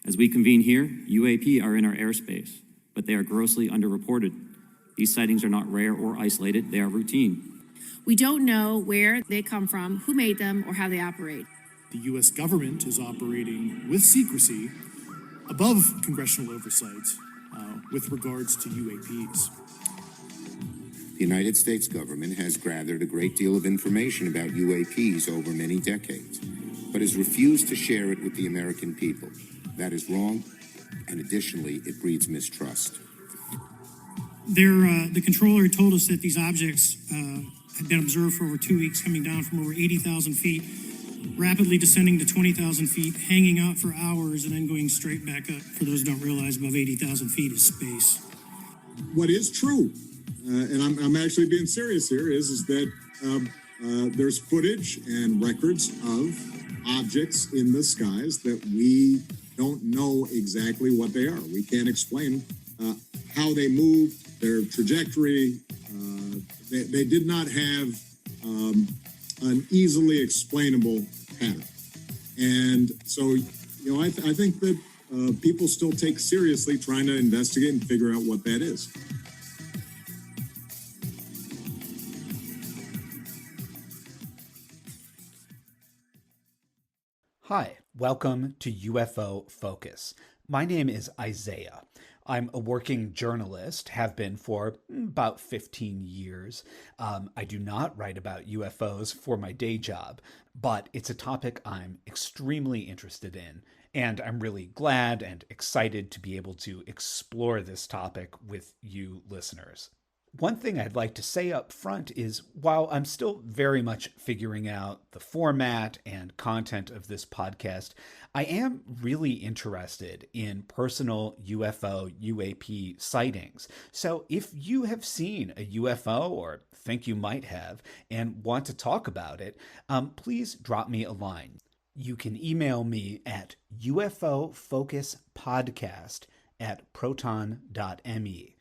As we convene here, UAP are in our airspace, but they are grossly underreported. These sightings are not rare or isolated, they are routine. We don't know where they come from, who made them, or how they operate. The U.S. government is operating with secrecy above congressional oversight with regards to UAPs. The United States government has gathered a great deal of information about UAPs over many decades, but has refused to share it with the American people. That is wrong, and additionally, it breeds mistrust. The controller told us that these objects had been observed for over 2 weeks, coming down from over 80,000 feet, rapidly descending to 20,000 feet, hanging out for hours, and then going straight back up. For those who don't realize, above 80,000 feet is space. What is true, and I'm actually being serious here, is that there's footage and records of objects in the skies that we don't know exactly what they are. We can't explain how they move, their trajectory. They did not have an easily explainable pattern. And so, I think that people still take seriously trying to investigate and figure out what that is. Hi, welcome to UFO Focus. My name is Isaiah. I'm a working journalist, have been for about 15 years. I do not write about UFOs for my day job, but it's a topic I'm extremely interested in, and I'm really glad and excited to be able to explore this topic with you listeners. One thing I'd like to say up front is, while I'm still very much figuring out the format and content of this podcast, I am really interested in personal UFO, UAP sightings. So if you have seen a UFO or think you might have and want to talk about it, please drop me a line. You can email me at ufofocuspodcast@proton.me.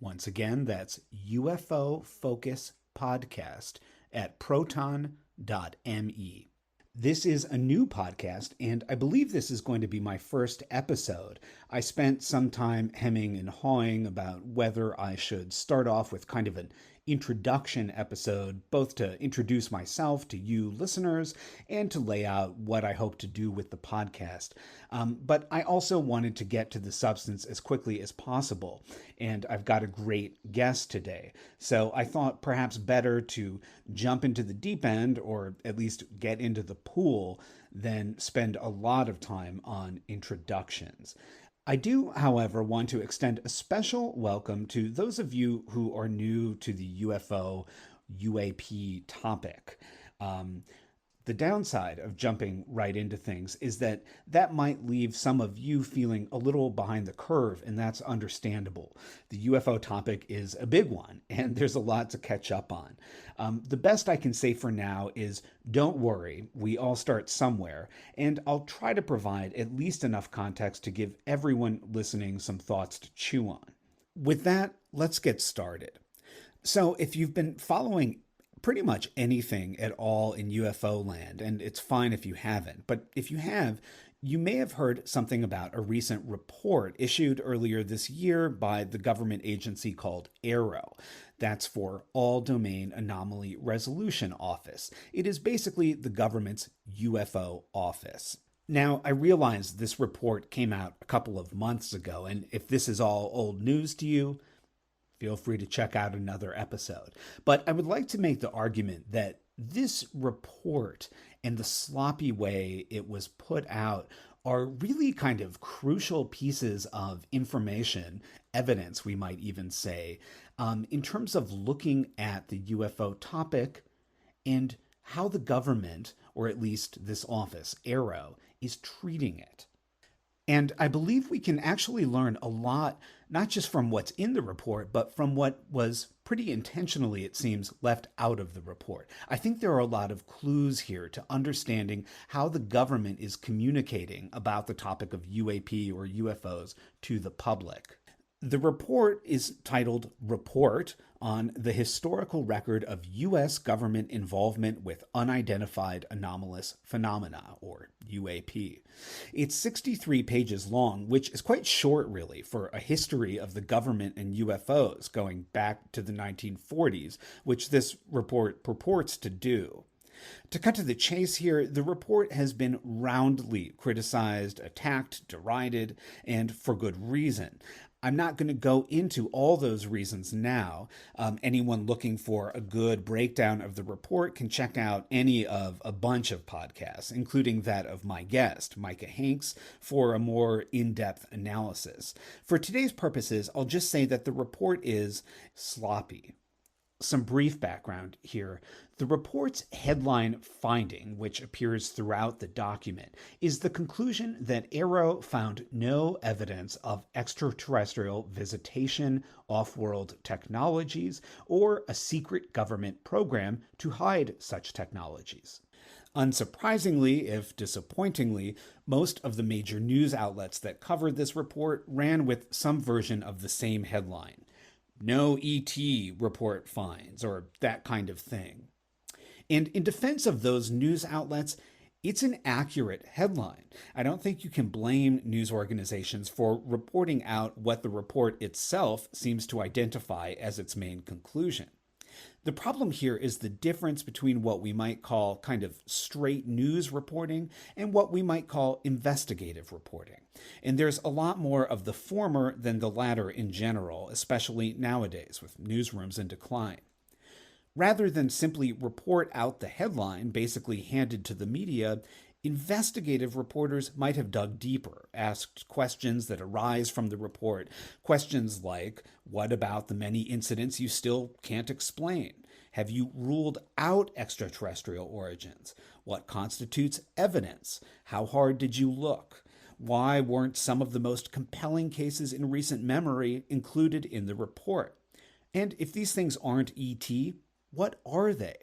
Once again, that's ufofocuspodcast@proton.me. This is a new podcast, and I believe this is going to be my first episode. I spent some time hemming and hawing about whether I should start off with kind of an introduction episode, both to introduce myself to you listeners and to lay out what I hope to do with the podcast. But I also wanted to get to the substance as quickly as possible, and I've got a great guest today. So I thought perhaps better to jump into the deep end, or at least get into the pool, than spend a lot of time on introductions. I do, however, want to extend a special welcome to those of you who are new to the UFO UAP topic. The downside of jumping right into things is that might leave some of you feeling a little behind the curve, and that's understandable. The UFO topic is a big one, and there's a lot to catch up on. The best I can say for now is don't worry, we all start somewhere, and I'll try to provide at least enough context to give everyone listening some thoughts to chew on. With that, let's get started. So if you've been following pretty much anything at all in UFO land, and it's fine if you haven't, but if you have, you may have heard something about a recent report issued earlier this year by the government agency called Aero. That's for All Domain Anomaly Resolution Office. It is basically the government's UFO office. Now, I realize this report came out a couple of months ago, and if this is all old news to you, feel free to check out another episode. But I would like to make the argument that this report and the sloppy way it was put out are really kind of crucial pieces of information, evidence we might even say, in terms of looking at the UFO topic and how the government, or at least this office, Aero, is treating it. And I believe we can actually learn a lot, not just from what's in the report, but from what was pretty intentionally, it seems, left out of the report. I think there are a lot of clues here to understanding how the government is communicating about the topic of UAP or UFOs to the public. The report is titled Report on the Historical Record of U.S. Government Involvement with Unidentified Anomalous Phenomena, or UAP. It's 63 pages long, which is quite short, really, for a history of the government and UFOs going back to the 1940s, which this report purports to do. To cut to the chase here, the report has been roundly criticized, attacked, derided, and for good reason. I'm not going to go into all those reasons now. Anyone looking for a good breakdown of the report can check out any of a bunch of podcasts, including that of my guest, Micah Hanks, for a more in-depth analysis. For today's purposes, I'll just say that the report is sloppy. Some brief background here. The report's headline finding, which appears throughout the document, is the conclusion that Aero found no evidence of extraterrestrial visitation, off-world technologies, or a secret government program to hide such technologies. Unsurprisingly, if disappointingly, most of the major news outlets that covered this report ran with some version of the same headline. No ET report finds, or that kind of thing. And in defense of those news outlets, it's an accurate headline. I don't think you can blame news organizations for reporting out what the report itself seems to identify as its main conclusion. The problem here is the difference between what we might call kind of straight news reporting and what we might call investigative reporting. And there's a lot more of the former than the latter in general, especially nowadays with newsrooms in decline. Rather than simply report out the headline basically handed to the media, investigative reporters might have dug deeper, asked questions that arise from the report, questions like, what about the many incidents you still can't explain? Have you ruled out extraterrestrial origins? What constitutes evidence? How hard did you look? Why weren't some of the most compelling cases in recent memory included in the report? And if these things aren't ET, what are they?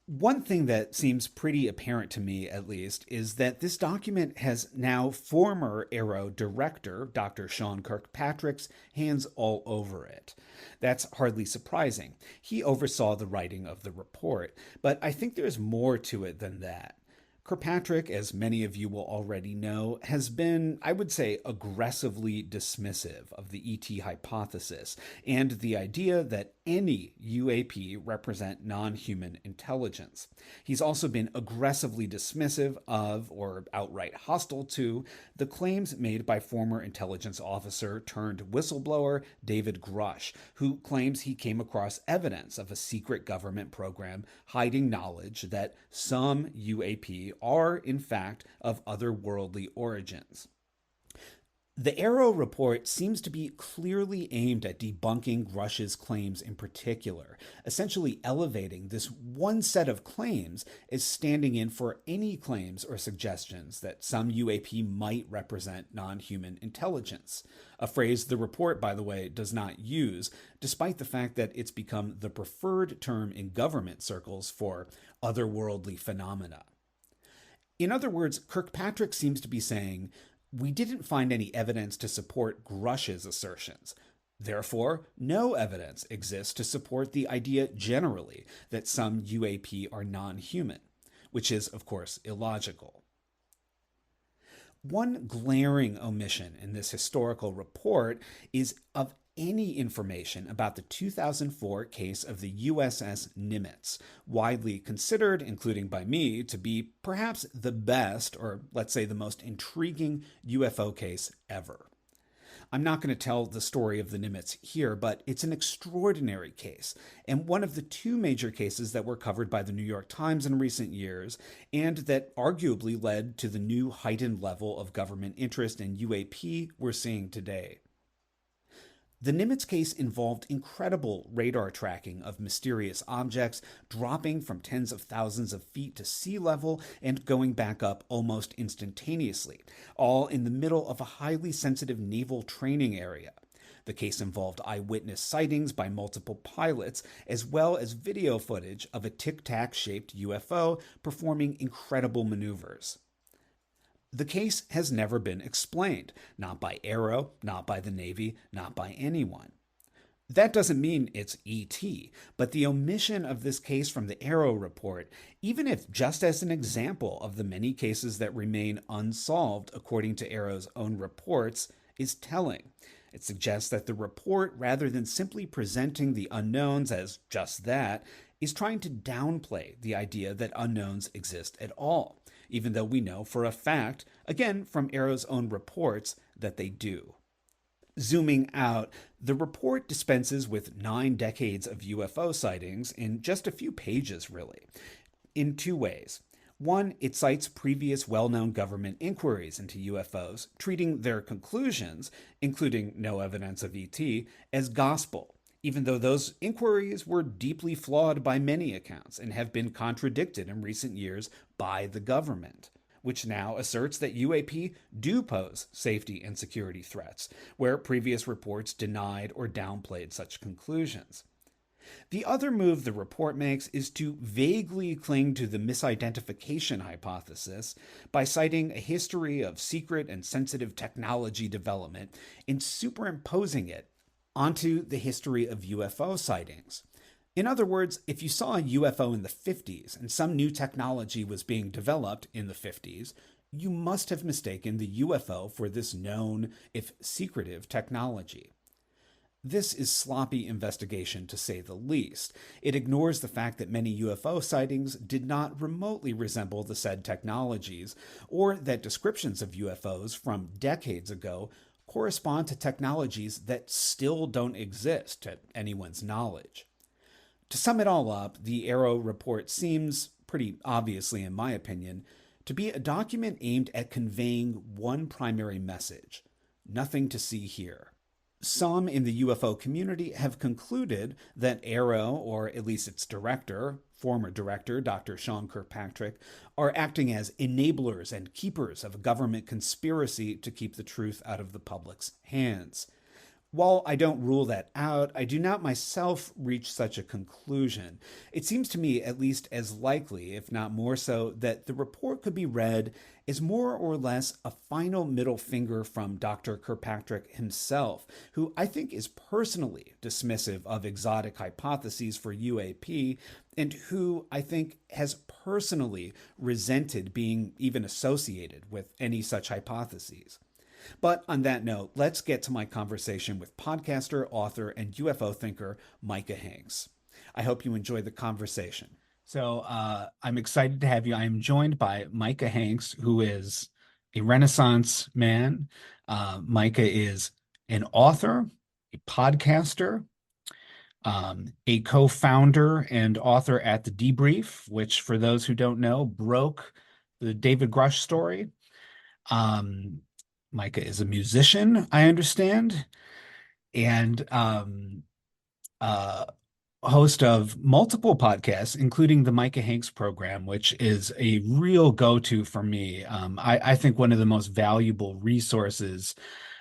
One thing that seems pretty apparent to me, at least, is that this document has now former Aero director, Dr. Sean Kirkpatrick's, hands all over it. That's hardly surprising. He oversaw the writing of the report, but I think there's more to it than that. Kirkpatrick, as many of you will already know, has been, I would say, aggressively dismissive of the ET hypothesis and the idea that any UAP represent non-human intelligence. He's also been aggressively dismissive of, or outright hostile to, the claims made by former intelligence officer turned whistleblower David Grush, who claims he came across evidence of a secret government program hiding knowledge that some UAP are, in fact, of otherworldly origins. The Aero report seems to be clearly aimed at debunking Grush's claims in particular, essentially elevating this one set of claims as standing in for any claims or suggestions that some UAP might represent non-human intelligence, a phrase the report, by the way, does not use, despite the fact that it's become the preferred term in government circles for otherworldly phenomena. In other words, Kirkpatrick seems to be saying, we didn't find any evidence to support Grush's assertions. Therefore, no evidence exists to support the idea generally that some UAP are non-human, which is, of course, illogical. One glaring omission in this historical report is of any information about the 2004 case of the USS Nimitz, widely considered, including by me, to be perhaps the best, or let's say the most intriguing UFO case ever. I'm not going to tell the story of the Nimitz here, but it's an extraordinary case, and one of the two major cases that were covered by the New York Times in recent years, and that arguably led to the new heightened level of government interest in UAP we're seeing today. The Nimitz case involved incredible radar tracking of mysterious objects dropping from tens of thousands of feet to sea level and going back up almost instantaneously, all in the middle of a highly sensitive naval training area. The case involved eyewitness sightings by multiple pilots, as well as video footage of a tic-tac-shaped UFO performing incredible maneuvers. The case has never been explained, not by Aero, not by the Navy, not by anyone. That doesn't mean it's ET, but the omission of this case from the Aero report, even if just as an example of the many cases that remain unsolved according to Aero's own reports, is telling. It suggests that the report, rather than simply presenting the unknowns as just that, is trying to downplay the idea that unknowns exist at all, even though we know for a fact, again from Aero's own reports, that they do. Zooming out, the report dispenses with 9 decades of UFO sightings in just a few pages, really, in 2 ways. One, it cites previous well-known government inquiries into UFOs, treating their conclusions, including no evidence of ET, as gospel, even though those inquiries were deeply flawed by many accounts and have been contradicted in recent years by the government, which now asserts that UAP do pose safety and security threats, where previous reports denied or downplayed such conclusions. The other move the report makes is to vaguely cling to the misidentification hypothesis by citing a history of secret and sensitive technology development and superimposing it onto the history of UFO sightings. In other words, if you saw a UFO in the 50s and some new technology was being developed in the 50s, you must have mistaken the UFO for this known, if secretive, technology. This is sloppy investigation, to say the least. It ignores the fact that many UFO sightings did not remotely resemble the said technologies, or that descriptions of UFOs from decades ago correspond to technologies that still don't exist to anyone's knowledge. To sum it all up, the Aero report seems, pretty obviously in my opinion, to be a document aimed at conveying one primary message: nothing to see here. Some in the UFO community have concluded that Aero, or at least its director, former director Dr. Sean Kirkpatrick, are acting as enablers and keepers of a government conspiracy to keep the truth out of the public's hands. While I don't rule that out, I do not myself reach such a conclusion. It seems to me at least as likely, if not more so, that the report could be read as more or less a final middle finger from Dr. Kirkpatrick himself, who I think is personally dismissive of exotic hypotheses for UAP, and who I think has personally resented being even associated with any such hypotheses. But on that note, let's get to my conversation with podcaster, author, and UFO thinker Micah Hanks. I hope you enjoy the conversation. So I'm excited to have you. I am joined by Micah Hanks, who is a Renaissance man. Micah is an author, a podcaster, a co-founder and author at The Debrief, which, for those who don't know, broke the David Grush story. Micah is a musician, I understand, and host of multiple podcasts, including the Micah Hanks program, which is a real go-to for me. I think one of the most valuable resources,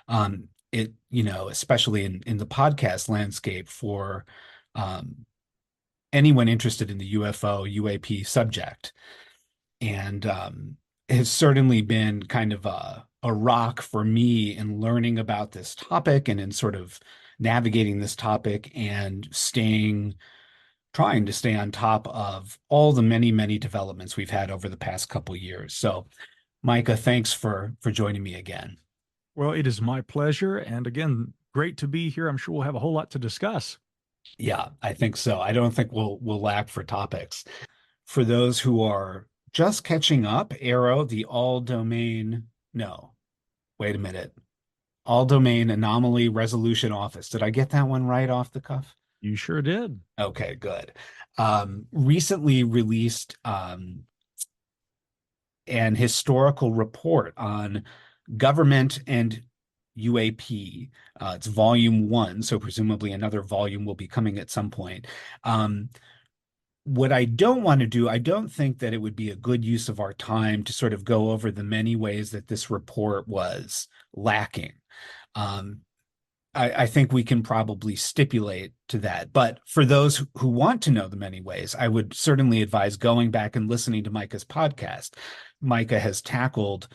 especially in the podcast landscape for anyone interested in the UFO, UAP subject, and has certainly been kind of a rock for me in learning about this topic and in sort of navigating this topic and trying to stay on top of all the many, many developments we've had over the past couple of years. So, Micah, thanks for joining me again. Well, it is my pleasure. And again, great to be here. I'm sure we'll have a whole lot to discuss. Yeah, I think so. I don't think we'll lack for topics. For those who are just catching up, Aero, the all-domain anomaly resolution office. Did I get that one right off the cuff? You sure did. Okay, good. Recently released an historical report on government and UAP. It's volume 1, so presumably another volume will be coming at some point. What I don't want to do, I don't think that it would be a good use of our time to sort of go over the many ways that this report was lacking. I think we can probably stipulate to that. But for those who want to know the many ways, I would certainly advise going back and listening to Micah's podcast. Micah has tackled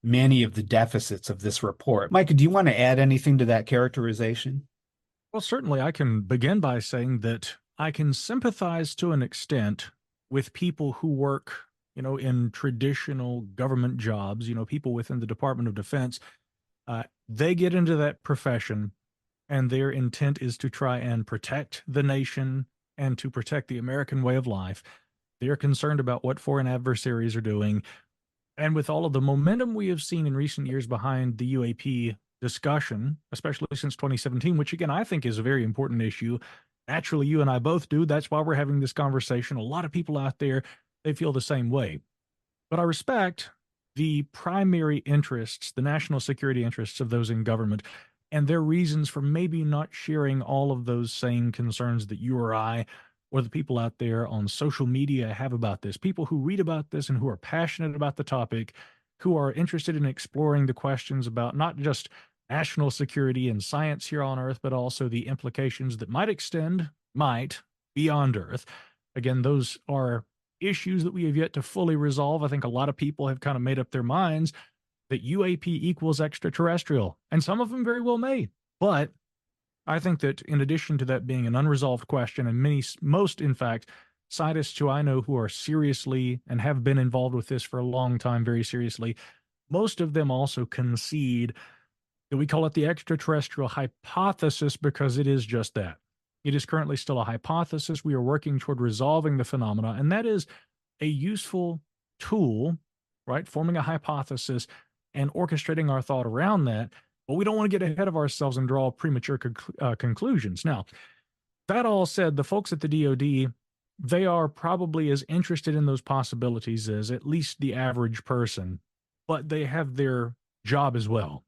many of the deficits of this report. Micah, do you want to add anything to that characterization? Well, certainly I can begin by saying that I can sympathize to an extent with people who work, in traditional government jobs, people within the Department of Defense. They get into that profession and their intent is to try and protect the nation and to protect the American way of life. They're concerned about what foreign adversaries are doing. And with all of the momentum we have seen in recent years behind the UAP discussion, especially since 2017, which again, I think is a very important issue. Naturally, you and I both do. That's why we're having this conversation. A lot of people out there, they feel the same way. But I respect the primary interests, the national security interests of those in government, and their reasons for maybe not sharing all of those same concerns that you or I or the people out there on social media have about this. People who read about this and who are passionate about the topic, who are interested in exploring the questions about not just national security and science here on Earth, but also the implications that might extend, beyond Earth. Again, those are issues that we have yet to fully resolve. I think a lot of people have kind of made up their minds that UAP equals extraterrestrial, and some of them very well may. But I think that in addition to that being an unresolved question, and most, in fact, scientists who I know who are seriously and have been involved with this for a long time, very seriously, most of them also concede that we call it the extraterrestrial hypothesis because it is just that. It is currently still a hypothesis. We are working toward resolving the phenomena, and that is a useful tool, right? Forming a hypothesis and orchestrating our thought around that. But we don't want to get ahead of ourselves and draw premature conclusions. Now, that all said, the folks at the DoD, they are probably as interested in those possibilities as at least the average person, but they have their job as well.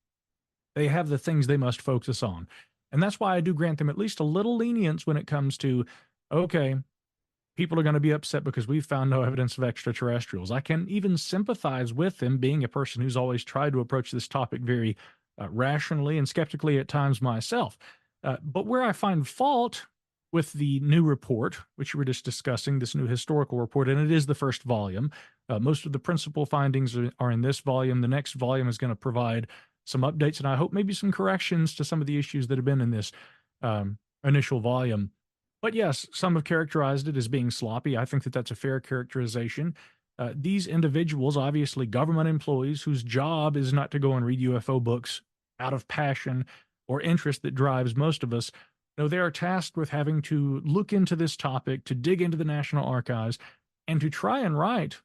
They have the things they must focus on. And that's why I do grant them at least a little lenience when it comes to, okay, people are going to be upset because we've found no evidence of extraterrestrials. I can even sympathize with them, being a person who's always tried to approach this topic very rationally and skeptically at times myself. But where I find fault with the new report, which we were just discussing, this new historical report, and it is the first volume. Most of the principal findings are in this volume. The next volume is going to provide some updates, and I hope maybe some corrections to some of the issues that have been in this initial volume. But yes, some have characterized it as being sloppy. I think that that's a fair characterization. These individuals, obviously government employees whose job is not to go and read UFO books out of passion or interest that drives most of us. No, they are tasked with having to look into this topic, to dig into the National Archives, and to try and write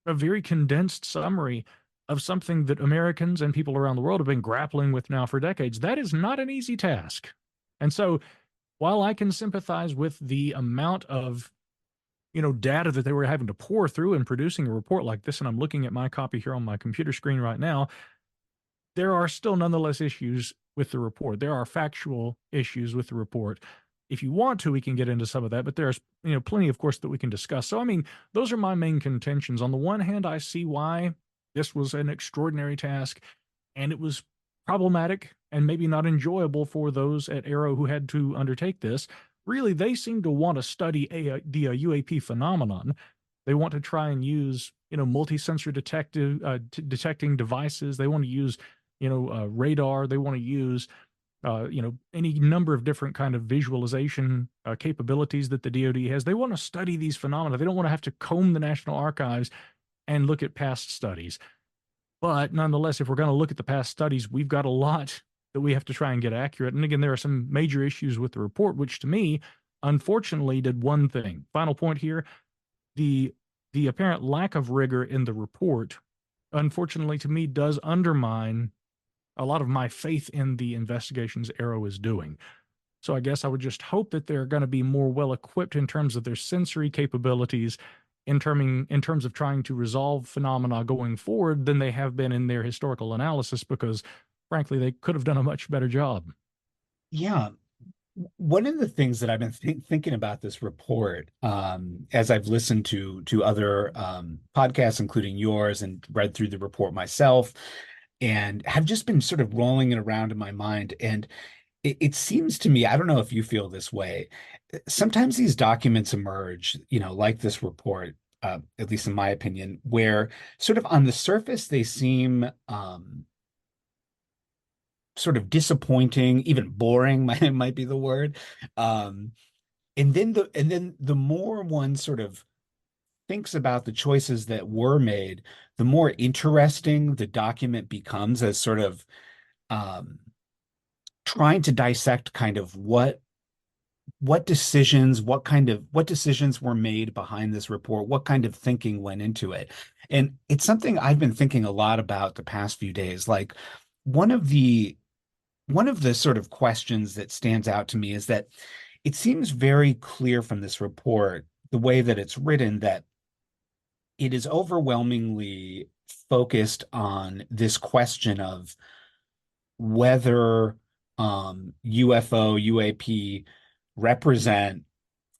a very condensed summary of something that Americans and people around the world have been grappling with now for decades. That is not an easy task. And so while I can sympathize with the amount of data that they were having to pour through in producing a report like this, and I'm looking at my copy here on my computer screen right now, there are still nonetheless issues with the report. There are factual issues with the report. If you want to, we can get into some of that, but there's plenty, of course, that we can discuss. So, I mean, those are my main contentions. On the one hand, I see why this was an extraordinary task, and it was problematic and maybe not enjoyable for those at Aero who had to undertake this. Really, they seem to want to study the UAP phenomenon. They want to try and use, multi-sensor detecting devices. They want to use, radar. They want to use, any number of different kind of visualization capabilities that the DoD has. They want to study these phenomena. They don't want to have to comb the National Archives and look at past studies. But nonetheless, if we're going to look at the past studies, we've got a lot that we have to try and get accurate. And again, there are some major issues with the report, which to me, unfortunately, did one thing. Final point here, the apparent lack of rigor in the report, unfortunately, to me, does undermine a lot of my faith in the investigations Aero is doing. So I guess I would just hope that they're going to be more well-equipped in terms of their sensory capabilities in terms of trying to resolve phenomena going forward than they have been in their historical analysis, because frankly, they could have done a much better job. Yeah. One of the things that I've been thinking about this report, as I've listened to other podcasts, including yours, and read through the report myself, and have just been sort of rolling it around in my mind. And it seems to me, I don't know if you feel this way, sometimes these documents emerge, like this report, at least in my opinion, where sort of on the surface they seem sort of disappointing, even boring might be the word. Um, and then the more one sort of thinks about the choices that were made, the more interesting the document becomes as sort of um, trying to dissect kind of what decisions were made behind this report, what kind of thinking went into it. And it's something I've been thinking a lot about the past few days. Like one of the one of the sort of questions that stands out to me is that it seems very clear from this report, the way that it's written, that it is overwhelmingly focused on this question of whether UFO, UAP represent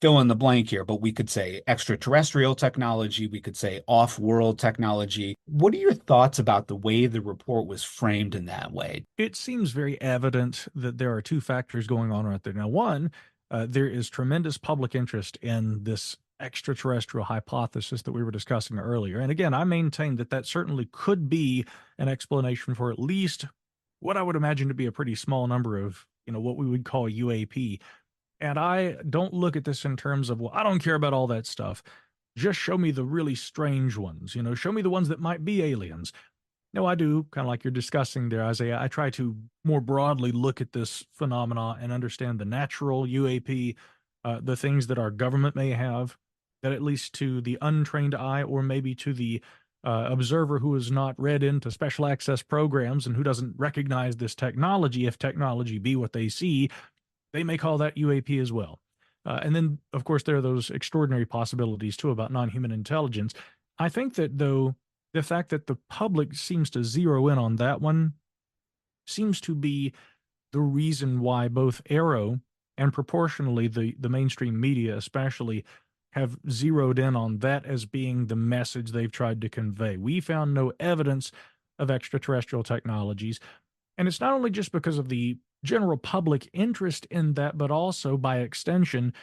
fill in the blank here, but we could say extraterrestrial technology, we could say off-world technology. What are your thoughts about the way the report was framed in that way? It seems very evident that there are two factors going on right there. Now, one, there is tremendous public interest in this extraterrestrial hypothesis that we were discussing earlier. And again, I maintain that that certainly could be an explanation for at least what I would imagine to be a pretty small number of, what we would call UAP. And I don't look at this in terms of, well, I don't care about all that stuff. Just show me the really strange ones, show me the ones that might be aliens. No, I do, kind of like you're discussing there, Isaiah. I try to more broadly look at this phenomena and understand the natural UAP, the things that our government may have, that at least to the untrained eye or maybe to the observer who is not read into special access programs and who doesn't recognize this technology, if technology be what they see, they may call that UAP as well. And then, of course, there are those extraordinary possibilities too about non-human intelligence. I think that, though, the fact that the public seems to zero in on that one seems to be the reason why both Aero and proportionally the mainstream media especially have zeroed in on that as being the message they've tried to convey. We found no evidence of extraterrestrial technologies. And it's not only just because of the general public interest in that, but also by extension,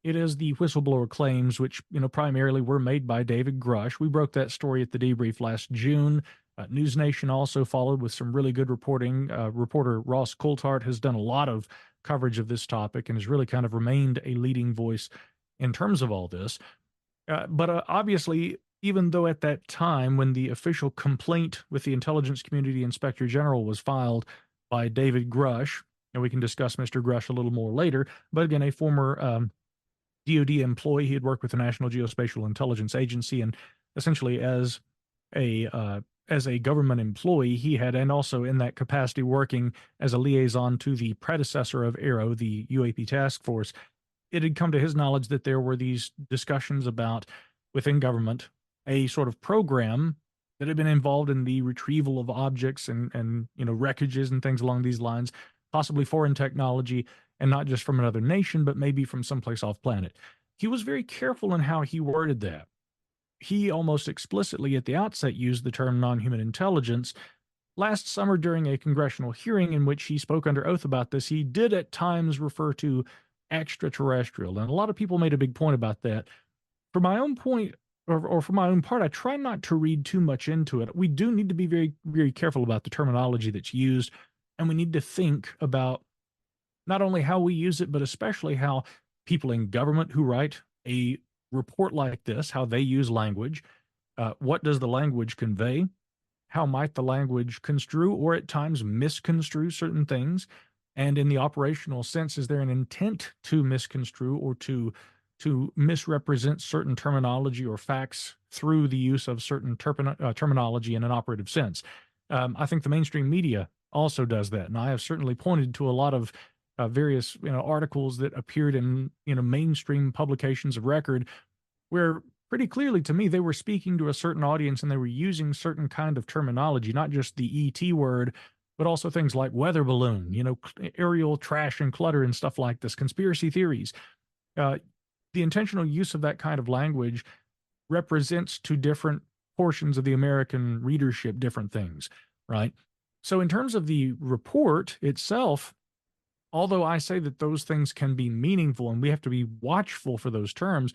it is the whistleblower claims, which, primarily were made by David Grush. We broke that story at the debrief last June. News Nation also followed with some really good reporting. Reporter Ross Coulthart has done a lot of coverage of this topic and has really kind of remained a leading voice in terms of all this. But obviously, even though at that time when the official complaint with the Intelligence Community Inspector General was filed by David Grush, and we can discuss Mr. Grush a little more later, but again, a former DoD employee. He had worked with the National Geospatial Intelligence Agency, and essentially as a government employee, he had, and also in that capacity working as a liaison to the predecessor of Aero, the UAP task force. It had come to his knowledge that there were these discussions about, within government, a sort of program that had been involved in the retrieval of objects and wreckages and things along these lines, possibly foreign technology, and not just from another nation, but maybe from someplace off planet. He was very careful in how he worded that. He almost explicitly at the outset used the term non-human intelligence. Last summer, during a congressional hearing in which he spoke under oath about this, he did at times refer to extraterrestrial. And a lot of people made a big point about that. For my own point, or for my own part, I try not to read too much into it. We do need to be very, very careful about the terminology that's used, and we need to think about not only how we use it, but especially how people in government who write a report like this, how they use language. What does the language convey? How might the language construe or at times misconstrue certain things? And in the operational sense, is there an intent to misconstrue or to misrepresent certain terminology or facts through the use of certain terminology in an operative sense? I think the mainstream media also does that. And I have certainly pointed to a lot of various articles that appeared in mainstream publications of record where pretty clearly to me they were speaking to a certain audience and they were using certain kind of terminology, not just the ET word, but also things like weather balloon, aerial trash and clutter and stuff like this, conspiracy theories. The intentional use of that kind of language represents to different portions of the American readership different things, right? So in terms of the report itself, although I say that those things can be meaningful and we have to be watchful for those terms,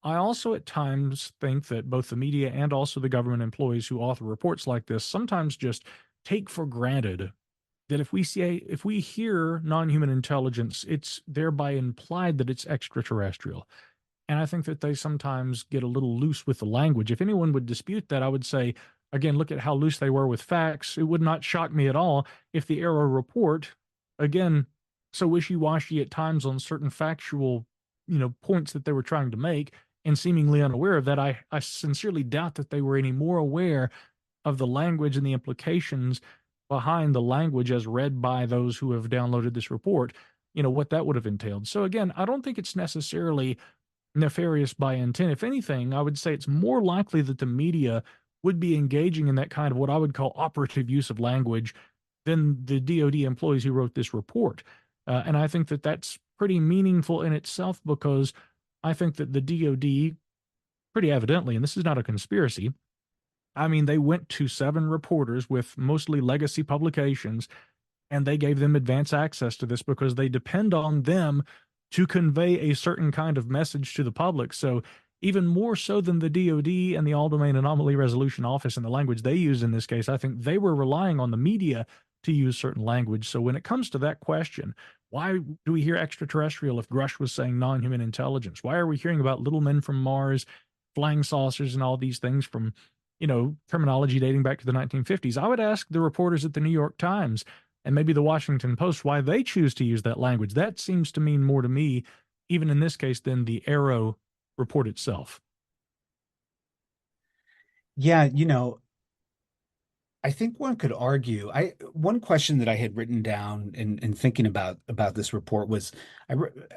I also at times think that both the media and also the government employees who author reports like this sometimes just take for granted that if we hear non-human intelligence, it's thereby implied that it's extraterrestrial. And I think that they sometimes get a little loose with the language. If anyone would dispute that, I would say, again, look at how loose they were with facts. It would not shock me at all if the Aero report, again, so wishy-washy at times on certain factual, points that they were trying to make and seemingly unaware of that. I sincerely doubt that they were any more aware of the language and the implications behind the language as read by those who have downloaded this report, what that would have entailed. So again, I don't think it's necessarily nefarious by intent. If anything, I would say it's more likely that the media would be engaging in that kind of what I would call operative use of language than the DoD employees who wrote this report. And I think that that's pretty meaningful in itself, because I think that the DoD, pretty evidently, and this is not a conspiracy, I mean, they went to 7 reporters with mostly legacy publications, and they gave them advance access to this because they depend on them to convey a certain kind of message to the public. So even more so than the DoD and the All-Domain Anomaly Resolution Office and the language they use in this case, I think they were relying on the media to use certain language. So when it comes to that question, why do we hear extraterrestrial if Grush was saying non-human intelligence? Why are we hearing about little men from Mars, flying saucers, and all these things from, terminology dating back to the 1950s? I would ask the reporters at the New York Times and maybe the Washington Post why they choose to use that language. That seems to mean more to me, even in this case, than the Aero report itself. Yeah, I think one could argue. One question that I had written down in thinking about this report was, I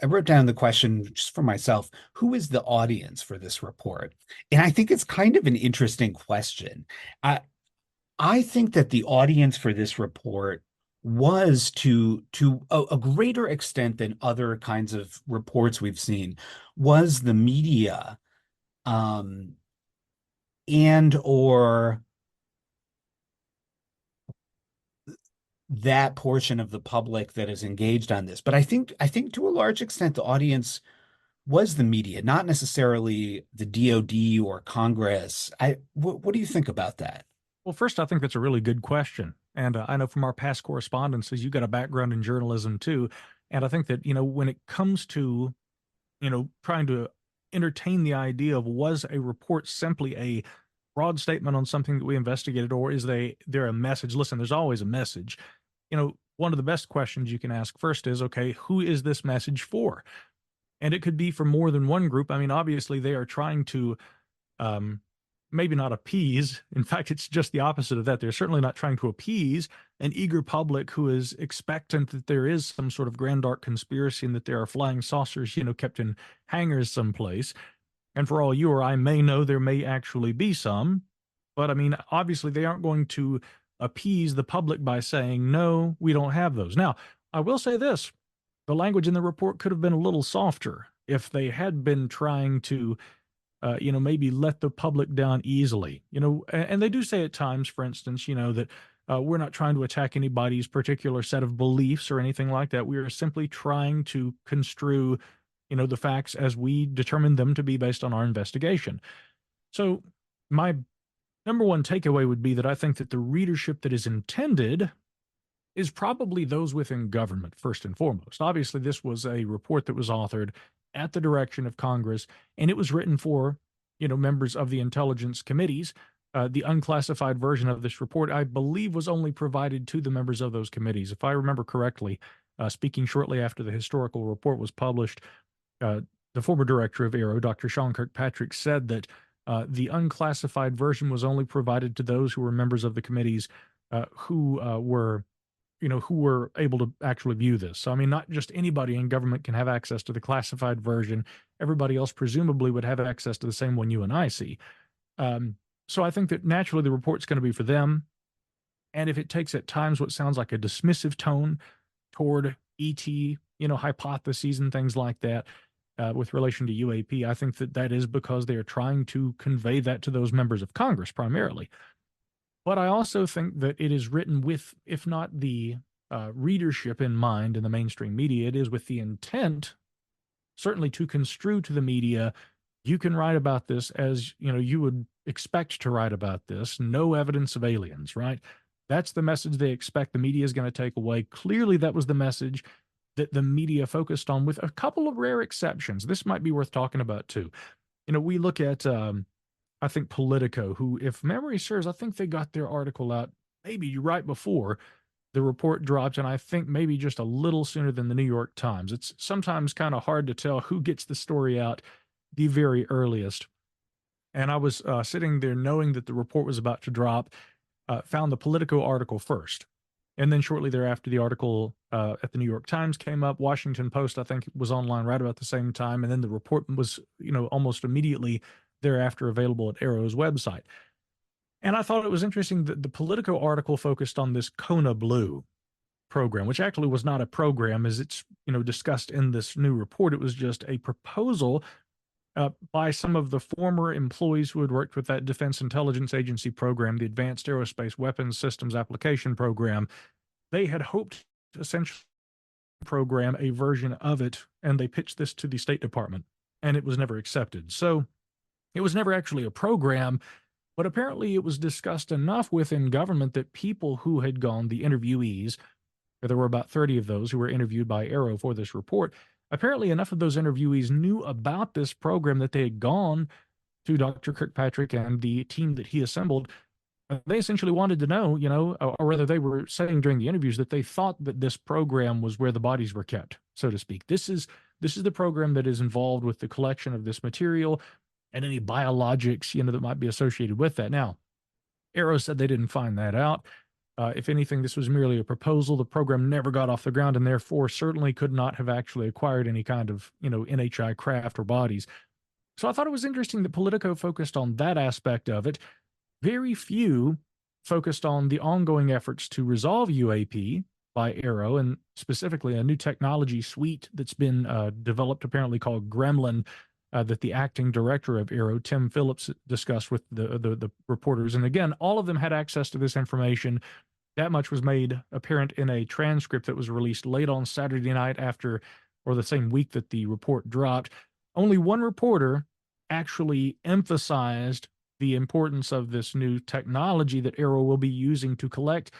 wrote down the question just for myself: who is the audience for this report? And I think it's kind of an interesting question. I think that the audience for this report was to a greater extent than other kinds of reports we've seen, was the media, and or that portion of the public that is engaged on this. But I think to a large extent the audience was the media, not necessarily the DoD or Congress. What do you think about that? Well, first, I think that's a really good question. And I know from our past correspondences, you got a background in journalism too. And I think that, when it comes to, trying to entertain the idea of, was a report simply a broad statement on something that we investigated, or is there a message? Listen, there's always a message. One of the best questions you can ask first is, okay, who is this message for? And it could be for more than one group. I mean, obviously they are trying to, maybe not appease. In fact, it's just the opposite of that. They're certainly not trying to appease an eager public who is expectant that there is some sort of grand dark conspiracy and that there are flying saucers, kept in hangars someplace. And for all you or I may know, there may actually be some. But I mean, obviously they aren't going to appease the public by saying, no, we don't have those. Now, I will say this: the language in the report could have been a little softer if they had been trying to maybe let the public down easily, and they do say at times, for instance, that we're not trying to attack anybody's particular set of beliefs or anything like that. We are simply trying to construe, the facts as we determine them to be based on our investigation. So my number one takeaway would be that I think that the readership that is intended is probably those within government, first and foremost. Obviously, this was a report that was authored at the direction of Congress, and it was written for, members of the intelligence committees. The unclassified version of this report, I believe, was only provided to the members of those committees. If I remember correctly, speaking shortly after the historical report was published, the former director of Aero, Dr. Sean Kirkpatrick, said that the unclassified version was only provided to those who were members of the committees who were able to actually view this. So, I mean, not just anybody in government can have access to the classified version. Everybody else presumably would have access to the same one you and I see. So I think that naturally the report's going to be for them. And if it takes at times what sounds like a dismissive tone toward ET, hypotheses and things like that, with relation to UAP, I think that is because they are trying to convey that to those members of Congress primarily. But I also think that it is written with, if not the readership in mind in the mainstream media, it is with the intent, certainly, to construe to the media You can write about this as, you would expect to write about this. No evidence of aliens, right? That's the message they expect the media is going to take away. Clearly, that was the message that the media focused on, with a couple of rare exceptions. This might be worth talking about too. We look at, I think, Politico, who, if memory serves, I think they got their article out maybe right before the report dropped, and I think maybe just a little sooner than the New York Times. It's sometimes kind of hard to tell who gets the story out the very earliest. And I was sitting there knowing that the report was about to drop, found the Politico article first. And then shortly thereafter, the article at the New York Times came up. Washington Post, I think, was online right about the same time. And then the report was, almost immediately thereafter available at Aero's website. And I thought it was interesting that the Politico article focused on this Kona Blue program, which actually was not a program as it's, discussed in this new report. It was just a proposal by some of the former employees who had worked with that Defense Intelligence Agency program, the Advanced Aerospace Weapons Systems Application Program. They had hoped to essentially program a version of it, and they pitched this to the State Department, and it was never accepted. So it was never actually a program, but apparently it was discussed enough within government that people who had gone, the interviewees, there were about 30 of those who were interviewed by Aero for this report. Apparently, enough of those interviewees knew about this program that they had gone to Dr. Kirkpatrick and the team that he assembled. They essentially wanted to know, or rather they were saying during the interviews that they thought that this program was where the bodies were kept, so to speak. This is the program that is involved with the collection of this material and any biologics, that might be associated with that. Now, Aero said they didn't find that out. If anything, this was merely a proposal. The program never got off the ground and therefore certainly could not have actually acquired any kind of, NHI craft or bodies. So I thought it was interesting that Politico focused on that aspect of it. Very few focused on the ongoing efforts to resolve UAP by Aero, and specifically a new technology suite that's been developed, apparently called Gremlin, that the acting director of Aero, Tim Phillips, discussed with the reporters. And again, all of them had access to this information. That much was made apparent in a transcript that was released late on Saturday night after, or the same week that the report dropped. Only one reporter actually emphasized the importance of this new technology that Aero will be using to collect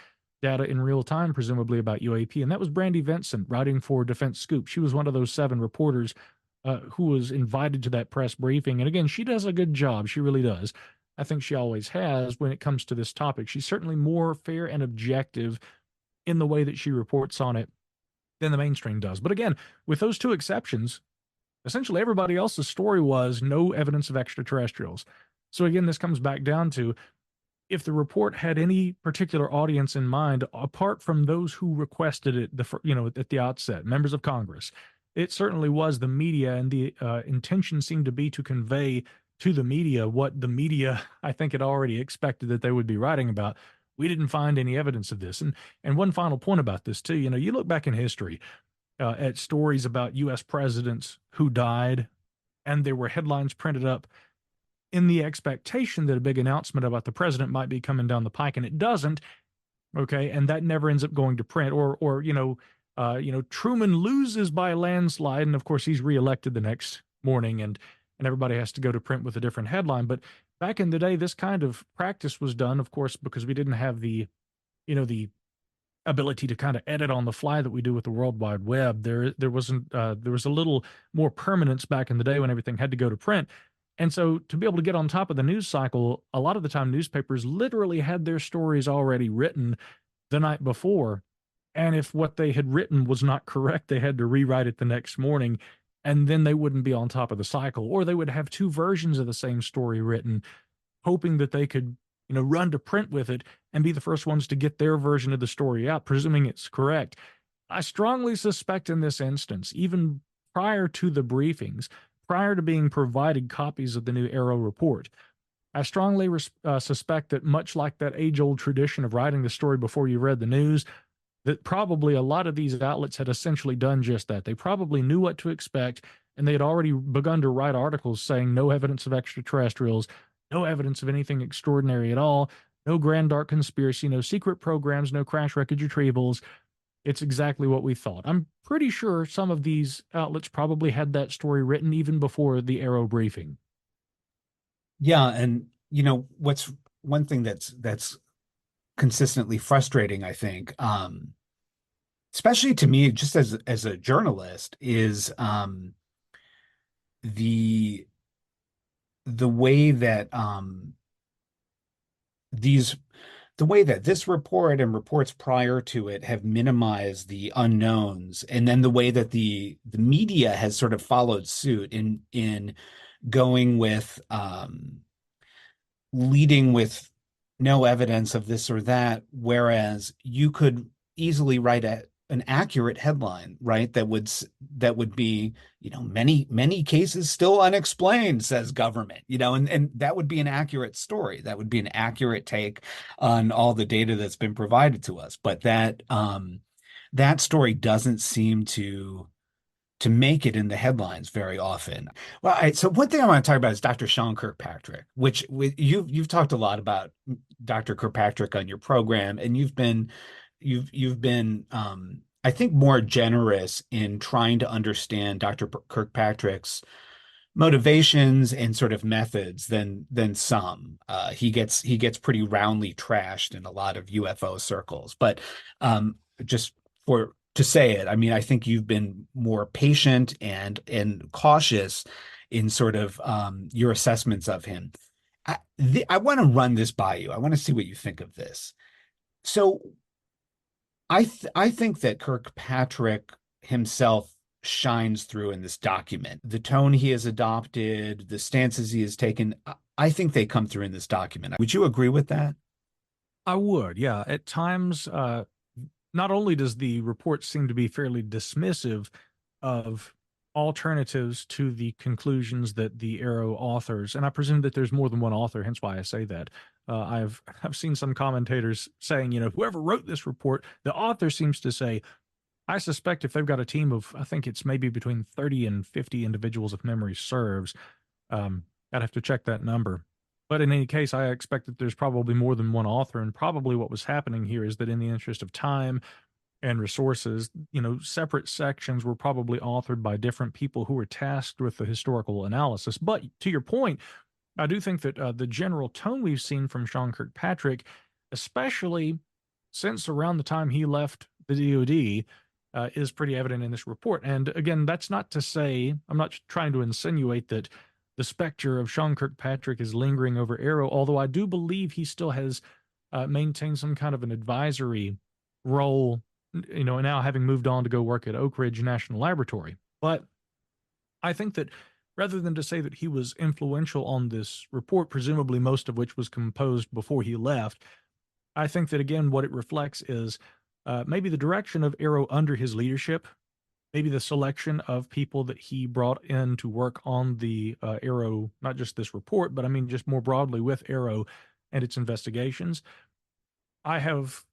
data in real time, presumably about UAP. And that was Brandy Vincent, writing for Defense Scoop. She was one of those 7 reporters who was invited to that press briefing. And again, she does a good job. She really does. I think she always has when it comes to this topic. She's certainly more fair and objective in the way that she reports on it than the mainstream does. But again, with those 2 exceptions, essentially everybody else's story was no evidence of extraterrestrials. So again, this comes back down to, if the report had any particular audience in mind, apart from those who requested it, at the outset, members of Congress, it certainly was the media, and the intention seemed to be to convey to the media what the media, I think, had already expected that they would be writing about. We didn't find any evidence of this. And one final point about this too, you look back in history at stories about U.S. presidents who died, and there were headlines printed up in the expectation that a big announcement about the president might be coming down the pike, and it doesn't. Okay, and that never ends up going to print. Or Truman loses by a landslide, and of course he's reelected the next morning, and everybody has to go to print with a different headline. But back in the day, this kind of practice was done, of course, because we didn't have the ability to kind of edit on the fly that we do with the World Wide Web. There was a little more permanence back in the day when everything had to go to print. And so to be able to get on top of the news cycle, a lot of the time newspapers literally had their stories already written the night before. And if what they had written was not correct, they had to rewrite it the next morning, and then they wouldn't be on top of the cycle. Or they would have 2 versions of the same story written, hoping that they could, run to print with it and be the first ones to get their version of the story out, presuming it's correct. I strongly suspect in this instance, even prior to the briefings, prior to being provided copies of the new Aero report, I strongly suspect that, much like that age-old tradition of writing the story before you read the news, that probably a lot of these outlets had essentially done just that. They probably knew what to expect, and they had already begun to write articles saying no evidence of extraterrestrials, no evidence of anything extraordinary at all, no grand dark conspiracy, no secret programs, no crash wreckage retrievals. It's exactly what we thought. I'm pretty sure some of these outlets probably had that story written even before the Aero briefing. Yeah, and what's one thing that's consistently frustrating, I think, especially to me, just as a journalist, is the the way that these the way that this report and reports prior to it have minimized the unknowns, and then the way that the media has sort of followed suit in going with leading with no evidence of this or that, whereas you could easily write an accurate headline, right? That would be, many cases still unexplained, says government, and that would be an accurate story. That would be an accurate take on all the data that's been provided to us. But that story doesn't seem to make it in the headlines very often. Well, so one thing I want to talk about is Dr. Sean Kirkpatrick, which you've talked a lot about Dr. Kirkpatrick on your program, and you've been I think more generous in trying to understand Dr. Kirkpatrick's motivations and sort of methods than some. He gets pretty roundly trashed in a lot of UFO circles, but just for to say it, I mean, I think you've been more patient and cautious in sort of your assessments of him. I want to run this by you. I want to see what you think of this. So I think that Kirkpatrick himself shines through in this document. The tone he has adopted, the stances he has taken, I think they come through in this document. Would you agree with that? I would, yeah. At times, not only does the report seem to be fairly dismissive of alternatives to the conclusions that the Aero authors, and I presume that there's more than one author, hence why I say that. I've seen some commentators saying, whoever wrote this report, the author seems to say, I suspect if they've got a team of, I think it's maybe between 30 and 50 individuals, if memory serves, I'd have to check that number. But in any case, I expect that there's probably more than one author, and probably what was happening here is that in the interest of time and resources, separate sections were probably authored by different people who were tasked with the historical analysis. But to your point, I do think that the general tone we've seen from Sean Kirkpatrick, especially since around the time he left the DoD, is pretty evident in this report. And again, that's not to say, I'm not trying to insinuate that the specter of Sean Kirkpatrick is lingering over Aero, although I do believe he still has maintained some kind of an advisory role, now having moved on to go work at Oak Ridge National Laboratory. But I think that rather than to say that he was influential on this report, presumably most of which was composed before he left, I think that, again, what it reflects is maybe the direction of Aero under his leadership, maybe the selection of people that he brought in to work on the Aero, not just this report, but I mean just more broadly with Aero and its investigations. I have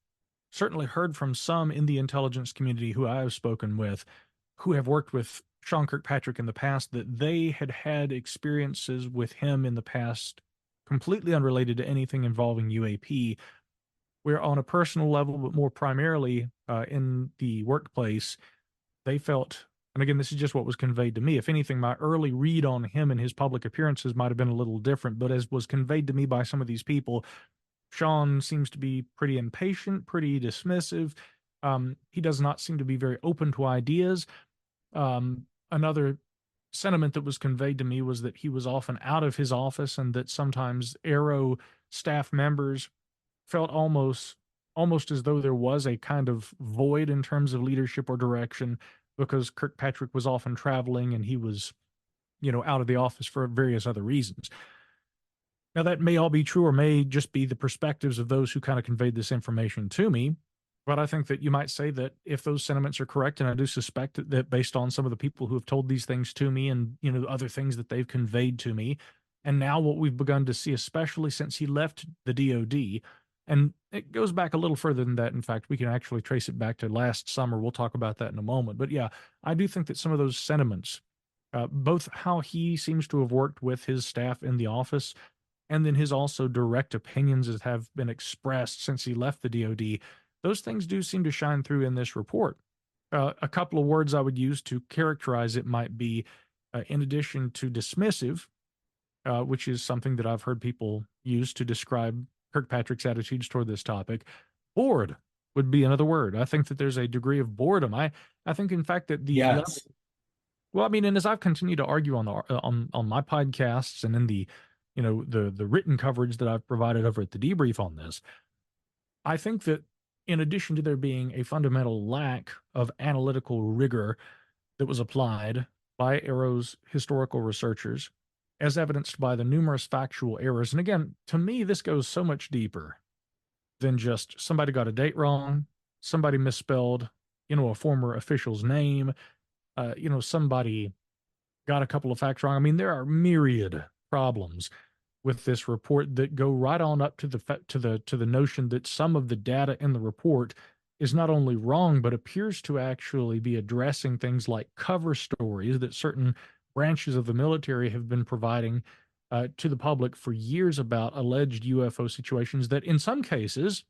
certainly heard from some in the intelligence community who I have spoken with who have worked with Sean Kirkpatrick in the past that they had had experiences with him in the past completely unrelated to anything involving UAP, where on a personal level, but more primarily in the workplace, they felt, and again, this is just what was conveyed to me. If anything, my early read on him and his public appearances might have been a little different, but as was conveyed to me by some of these people, Sean seems to be pretty impatient, pretty dismissive. He does not seem to be very open to ideas. Another sentiment that was conveyed to me was that he was often out of his office and that sometimes Aero staff members felt almost as though there was a kind of void in terms of leadership or direction because Kirkpatrick was often traveling and he was, out of the office for various other reasons. Now, that may all be true or may just be the perspectives of those who kind of conveyed this information to me. But I think that you might say that if those sentiments are correct, and I do suspect that based on some of the people who have told these things to me and, other things that they've conveyed to me, and now what we've begun to see, especially since he left the DoD, and it goes back a little further than that. In fact, we can actually trace it back to last summer. We'll talk about that in a moment. But yeah, I do think that some of those sentiments, both how he seems to have worked with his staff in the office, and then his also direct opinions that have been expressed since he left the DoD, those things do seem to shine through in this report. A couple of words I would use to characterize it might be, in addition to dismissive, which is something that I've heard people use to describe Kirkpatrick's attitudes toward this topic. Bored would be another word. I think that there's a degree of boredom. I think, in fact, that the level. Yes. Well, I mean, and as I've continued to argue on the on my podcasts and in the, the written coverage that I've provided over at the debrief on this, I think that in addition to there being a fundamental lack of analytical rigor that was applied by Aero's historical researchers, as evidenced by the numerous factual errors. And again, to me, this goes so much deeper than just somebody got a date wrong, somebody misspelled, a former official's name, somebody got a couple of facts wrong. I mean, there are myriad problems with this report that go right on up to the notion that some of the data in the report is not only wrong, but appears to actually be addressing things like cover stories that certain branches of the military have been providing to the public for years about alleged UFO situations that in some cases,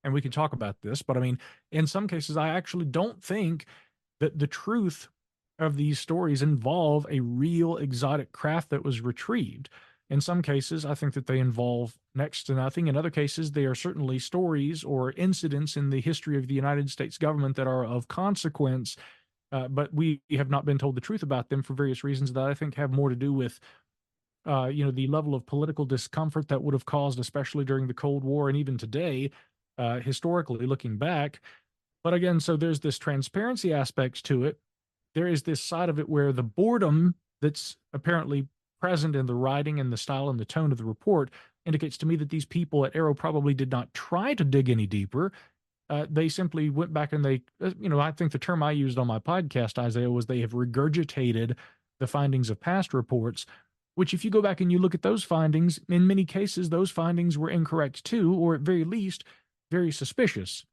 and we can talk about this, but I mean, in some cases, I actually don't think that the truth of these stories involve a real exotic craft that was retrieved. In some cases, I think that they involve next to nothing. In other cases, they are certainly stories or incidents in the history of the United States government that are of consequence, but we have not been told the truth about them for various reasons that I think have more to do with, the level of political discomfort that would have caused, especially during the Cold War and even today, historically looking back. But again, so there's this transparency aspect to it. There is this side of it where the boredom that's apparently present in the writing and the style and the tone of the report indicates to me that these people at Aero probably did not try to dig any deeper. They simply went back and they, I think the term I used on my podcast, Isaiah, was they have regurgitated the findings of past reports, which if you go back and you look at those findings, in many cases, those findings were incorrect too, or at very least, very suspicious.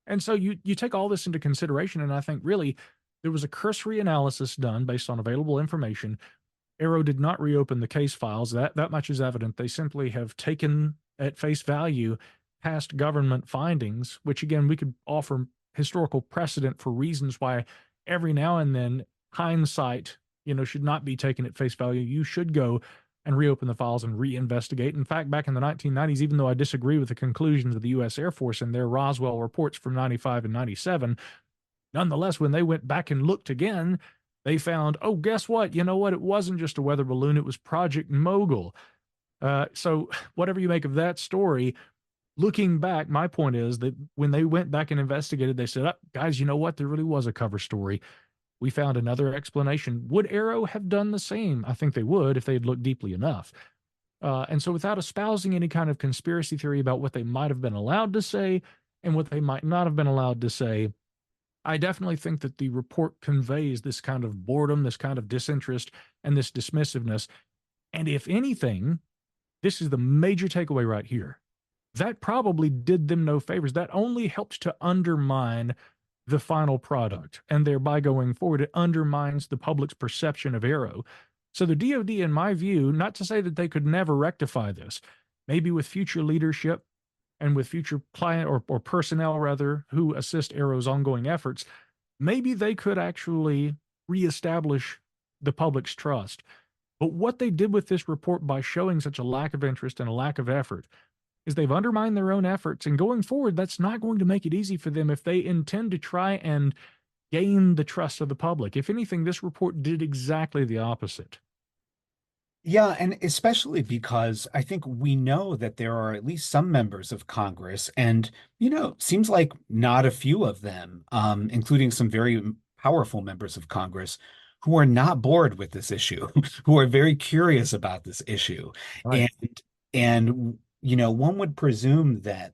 And so you take all this into consideration, and I think really there was a cursory analysis done based on available information. Aero did not reopen the case files. That much is evident. They simply have taken at face value past government findings, which again, we could offer historical precedent for reasons why every now and then hindsight, should not be taken at face value. You should go and reopen the files and reinvestigate. In fact, back in the 1990s, even though I disagree with the conclusions of the U.S. Air Force and their Roswell reports from 95 and 97, nonetheless, when they went back and looked again, they found, oh, guess what? You know what? It wasn't just a weather balloon. It was Project Mogul. So whatever you make of that story, looking back, my point is that when they went back and investigated, they said, oh, guys, you know what? There really was a cover story. We found another explanation. Would Aero have done the same? I think they would if they had looked deeply enough. And so without espousing any kind of conspiracy theory about what they might have been allowed to say and what they might not have been allowed to say, I definitely think that the report conveys this kind of boredom, this kind of disinterest, and this dismissiveness. And if anything, this is the major takeaway right here. That probably did them no favors. That only helped to undermine the final product. And thereby going forward, it undermines the public's perception of Aero. So the DoD, in my view, not to say that they could never rectify this, maybe with future leadership, and with future client or personnel rather who assist Aero's ongoing efforts, maybe they could actually reestablish the public's trust. But what they did with this report by showing such a lack of interest and a lack of effort is they've undermined their own efforts. And going forward, that's not going to make it easy for them if they intend to try and gain the trust of the public. If anything, this report did exactly the opposite. Yeah, and especially because I think we know that there are at least some members of Congress, and seems like not a few of them, including some very powerful members of Congress, who are not bored with this issue, who are very curious about this issue, Right. and one would presume that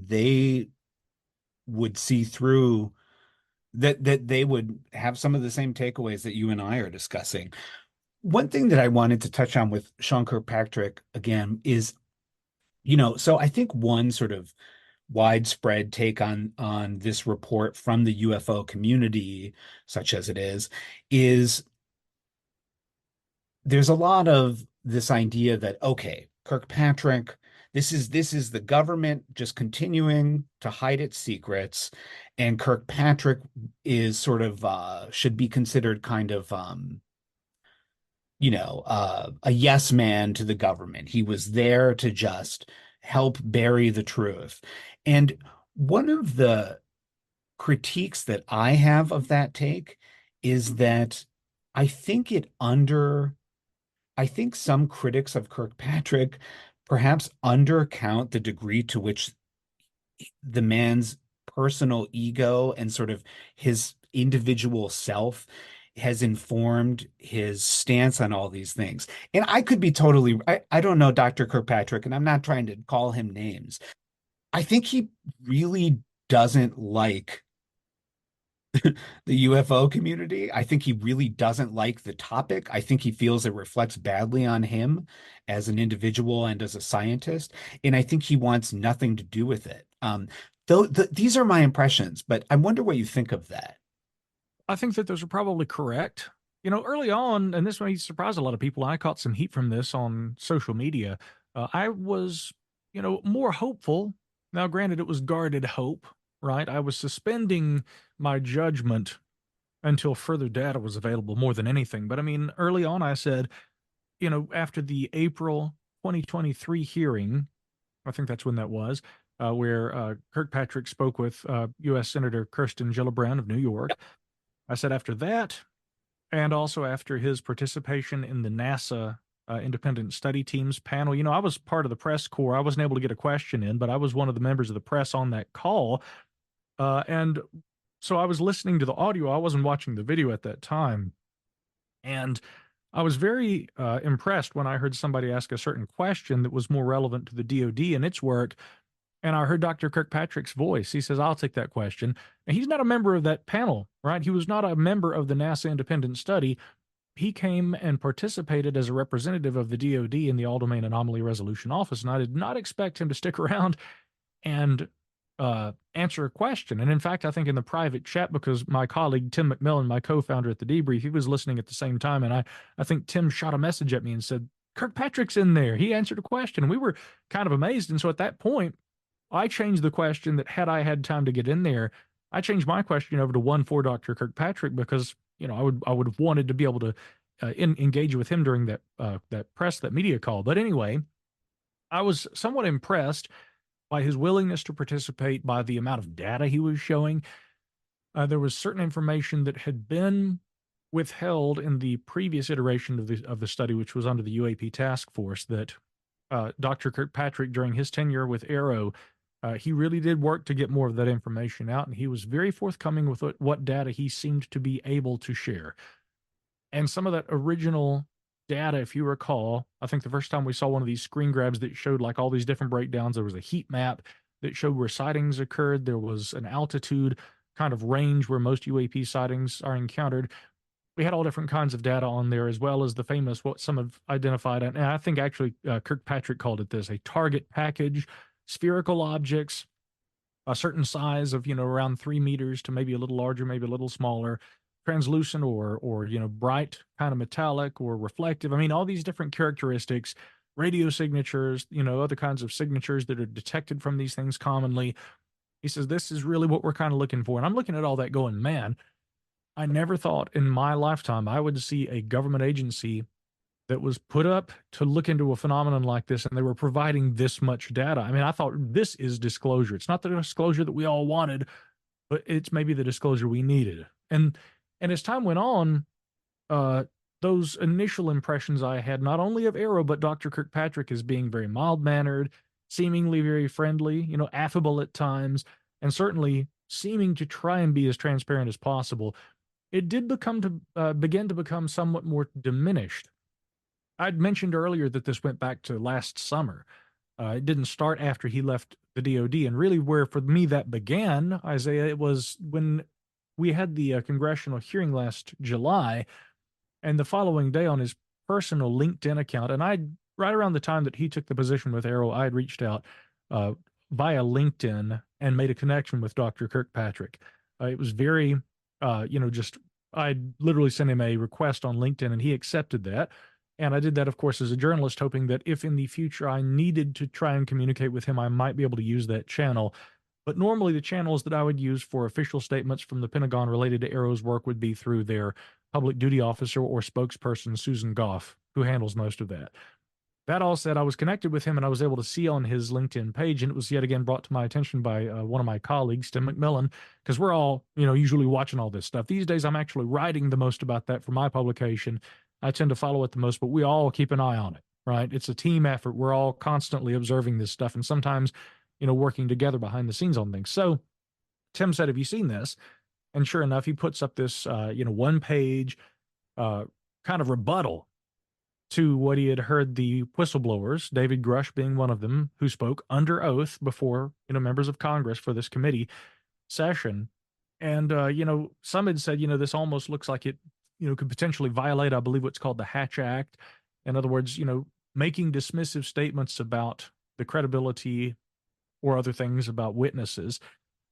they would see through that they would have some of the same takeaways that you and I are discussing. One thing that I wanted to touch on with Sean Kirkpatrick again is, so I think one sort of widespread take on this report from the UFO community, such as it is there's a lot of this idea that, okay, Kirkpatrick, this is the government just continuing to hide its secrets, and Kirkpatrick is sort of should be considered kind of a yes man to the government. He was there to just help bury the truth. And one of the critiques that I have of that take is that I think it under I think some critics of Kirkpatrick perhaps undercount the degree to which the man's personal ego and sort of his individual self has informed his stance on all these things. And I could be I don't know Dr. Kirkpatrick, and I'm not trying to call him names. I think he really doesn't like the UFO community. I think he really doesn't like the topic. I think he feels it reflects badly on him as an individual and as a scientist. And I think he wants nothing to do with it. These are my impressions, but I wonder what you think of that. I think that those are probably correct. Early on, and this may surprise a lot of people, I caught some heat from this on social media. I was, more hopeful. Now, granted, it was guarded hope, right? I was suspending my judgment until further data was available more than anything. But I mean, early on, I said, after the April 2023 hearing, I think that's when that was, where Kirkpatrick spoke with U.S. Senator Kirsten Gillibrand of New York. I said after that, and also after his participation in the NASA independent study teams panel, I was part of the press corps. I wasn't able to get a question in, but I was one of the members of the press on that call. And so I was listening to the audio. I wasn't watching the video at that time. And I was very impressed when I heard somebody ask a certain question that was more relevant to the DoD and its work. And I heard Dr. Kirkpatrick's voice. He says, I'll take that question. And he's not a member of that panel, right? He was not a member of the NASA independent study. He came and participated as a representative of the DoD in the All-Domain Anomaly Resolution Office. And I did not expect him to stick around and answer a question. And in fact, I think in the private chat, because my colleague, Tim McMillan, my co-founder at the Debrief, he was listening at the same time. And I think Tim shot a message at me and said, Kirkpatrick's in there. He answered a question. And we were kind of amazed. And so at that point, I changed the question that had I had time to get in there, I changed my question over to one for Dr. Kirkpatrick because, I would have wanted to be able to engage with him during that media call. But anyway, I was somewhat impressed by his willingness to participate, by the amount of data he was showing. There was certain information that had been withheld in the previous iteration of the study, which was under the UAP task force, that Dr. Kirkpatrick, during his tenure with Aero, he really did work to get more of that information out, and he was very forthcoming with what data he seemed to be able to share. And some of that original data, if you recall, I think the first time we saw one of these screen grabs that showed like all these different breakdowns, there was a heat map that showed where sightings occurred. There was an altitude kind of range where most UAP sightings are encountered. We had all different kinds of data on there, as well as the famous, what some have identified, and I think actually Kirkpatrick called it this, a target package, spherical objects, a certain size of, around 3 meters to maybe a little larger, maybe a little smaller, translucent or bright, kind of metallic or reflective. I mean, all these different characteristics, radio signatures, other kinds of signatures that are detected from these things commonly. He says, this is really what we're kind of looking for. And I'm looking at all that going, man, I never thought in my lifetime I would see a government agency that was put up to look into a phenomenon like this, and they were providing this much data. I mean, I thought this is disclosure. It's not the disclosure that we all wanted, but it's maybe the disclosure we needed. And as time went on, those initial impressions I had, not only of Aero, but Dr. Kirkpatrick as being very mild-mannered, seemingly very friendly, affable at times, and certainly seeming to try and be as transparent as possible, it did begin to become somewhat more diminished. I'd mentioned earlier that this went back to last summer. It didn't start after he left the DoD, and really where for me that began, Isaiah, it was when we had the congressional hearing last July, and the following day on his personal LinkedIn account, and right around the time that he took the position with Aero, I had reached out via LinkedIn and made a connection with Dr. Kirkpatrick. It was very, I literally sent him a request on LinkedIn, and he accepted that. And I did that, of course, as a journalist, hoping that if in the future I needed to try and communicate with him, I might be able to use that channel. But normally the channels that I would use for official statements from the Pentagon related to Aero's work would be through their public duty officer or spokesperson, Susan Goff, who handles most of that. That all said, I was connected with him and I was able to see on his LinkedIn page, and it was yet again brought to my attention by one of my colleagues, Tim McMillan, because we're all, usually watching all this stuff. These days, I'm actually writing the most about that for my publication. I tend to follow it the most, but we all keep an eye on it, right? It's a team effort. We're all constantly observing this stuff and sometimes, working together behind the scenes on things. So Tim said, have you seen this? And sure enough, he puts up this, one page kind of rebuttal to what he had heard the whistleblowers, David Grush being one of them, who spoke under oath before, members of Congress for this committee session. And, some had said, this almost looks like it, could potentially violate, I believe, what's called the Hatch Act. In other words, making dismissive statements about the credibility or other things about witnesses.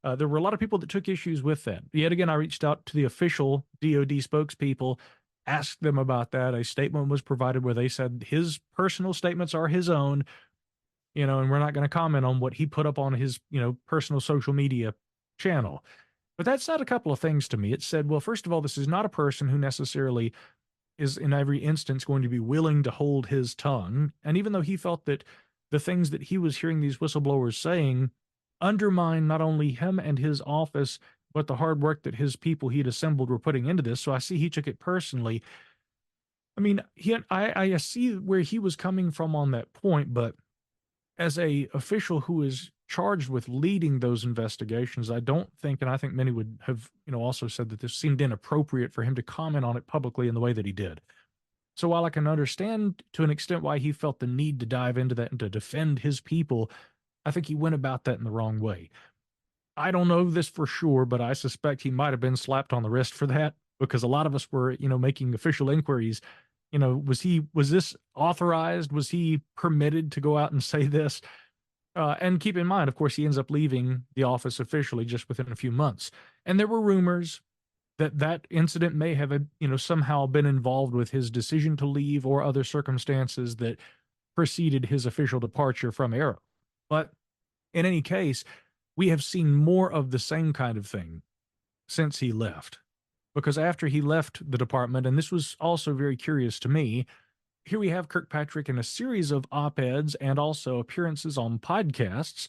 There were a lot of people that took issues with that. Yet again, I reached out to the official DOD spokespeople, asked them about that. A statement was provided where they said his personal statements are his own, and we're not going to comment on what he put up on his, personal social media channel. But that said a couple of things to me. It said, well, first of all, this is not a person who necessarily is in every instance going to be willing to hold his tongue. And even though he felt that the things that he was hearing these whistleblowers saying undermine not only him and his office, but the hard work that his people he'd assembled were putting into this. So I see he took it personally. I mean, I see where he was coming from on that point, but as a official who is charged with leading those investigations, I don't think, and I think many would have, also said that this seemed inappropriate for him to comment on it publicly in the way that he did. So while I can understand to an extent why he felt the need to dive into that and to defend his people, I think he went about that in the wrong way. I don't know this for sure, but I suspect he might have been slapped on the wrist for that, because a lot of us were, making official inquiries. Was this authorized? Was he permitted to go out and say this? And keep in mind, of course, he ends up leaving the office officially just within a few months. And there were rumors that incident may have, somehow been involved with his decision to leave or other circumstances that preceded his official departure from Aero. But in any case, we have seen more of the same kind of thing since he left. Because after he left the department, and this was also very curious to me, here we have Kirkpatrick in a series of op-eds and also appearances on podcasts.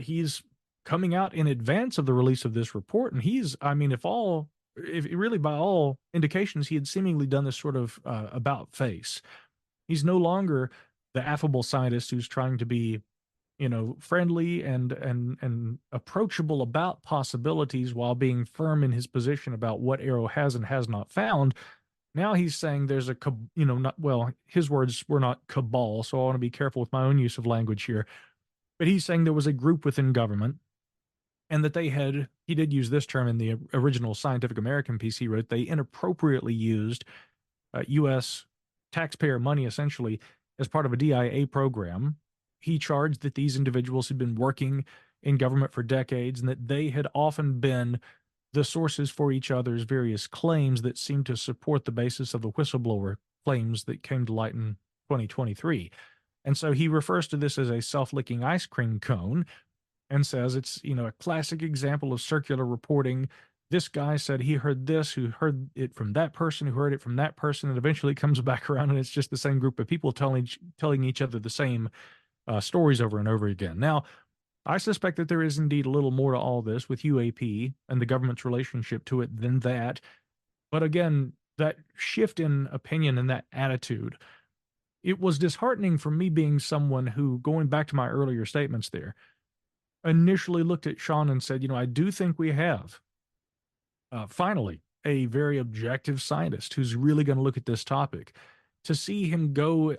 He's coming out in advance of the release of this report, and if really by all indications, he had seemingly done this sort of about face. He's no longer the affable scientist who's trying to be, friendly and approachable about possibilities while being firm in his position about what Aero has and has not found. Now he's saying there's his words were not cabal, so I want to be careful with my own use of language here. But he's saying there was a group within government, and that he did use this term in the original Scientific American piece he wrote, they inappropriately used U.S. taxpayer money essentially as part of a DIA program. He charged that these individuals had been working in government for decades and that they had often been the sources for each other's various claims that seemed to support the basis of the whistleblower claims that came to light in 2023. And so he refers to this as a self-licking ice cream cone and says it's, a classic example of circular reporting. This guy said he heard this, who heard it from that person, who heard it from that person, and eventually it comes back around and it's just the same group of people telling each other the same stories over and over again. Now, I suspect that there is indeed a little more to all this with UAP and the government's relationship to it than that. But again, that shift in opinion and that attitude, it was disheartening for me being someone who, going back to my earlier statements there, initially looked at Sean and said, I do think we have finally a very objective scientist who's really going to look at this topic. To see him go,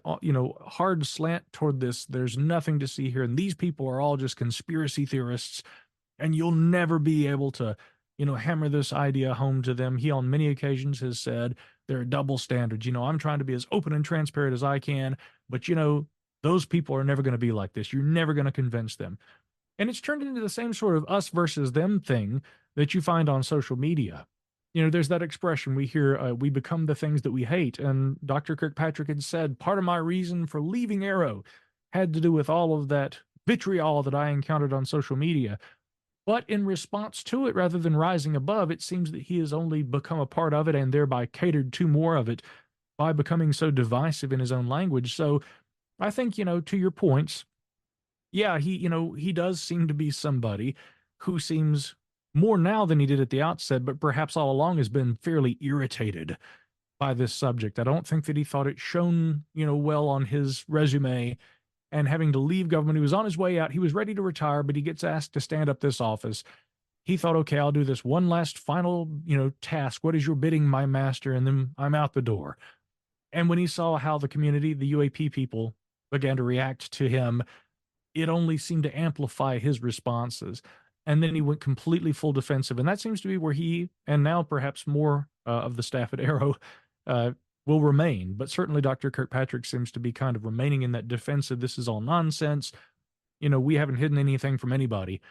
hard slant toward this, there's nothing to see here. And these people are all just conspiracy theorists, and you'll never be able to, hammer this idea home to them. He on many occasions has said there are double standards. I'm trying to be as open and transparent as I can, but those people are never going to be like this. You're never going to convince them. And it's turned into the same sort of us versus them thing that you find on social media. There's that expression we hear, we become the things that we hate. And Dr. Kirkpatrick had said, part of my reason for leaving Aero had to do with all of that vitriol that I encountered on social media. But in response to it, rather than rising above, it seems that he has only become a part of it and thereby catered to more of it by becoming so divisive in his own language. So I think, to your points, yeah, he does seem to be somebody who seems more now than he did at the outset, but perhaps all along has been fairly irritated by this subject. I don't think that he thought it shone, well on his resume, and having to leave government. He was on his way out. He was ready to retire, but he gets asked to stand up this office. He thought, okay, I'll do this one last final, task. What is your bidding, my master? And then I'm out the door. And when he saw how the community, the UAP people, began to react to him, it only seemed to amplify his responses. And then he went completely full defensive. And that seems to be where he, and now perhaps more of the staff at Aero, will remain. But certainly Dr. Kirkpatrick seems to be kind of remaining in that defensive, this is all nonsense. We haven't hidden anything from anybody.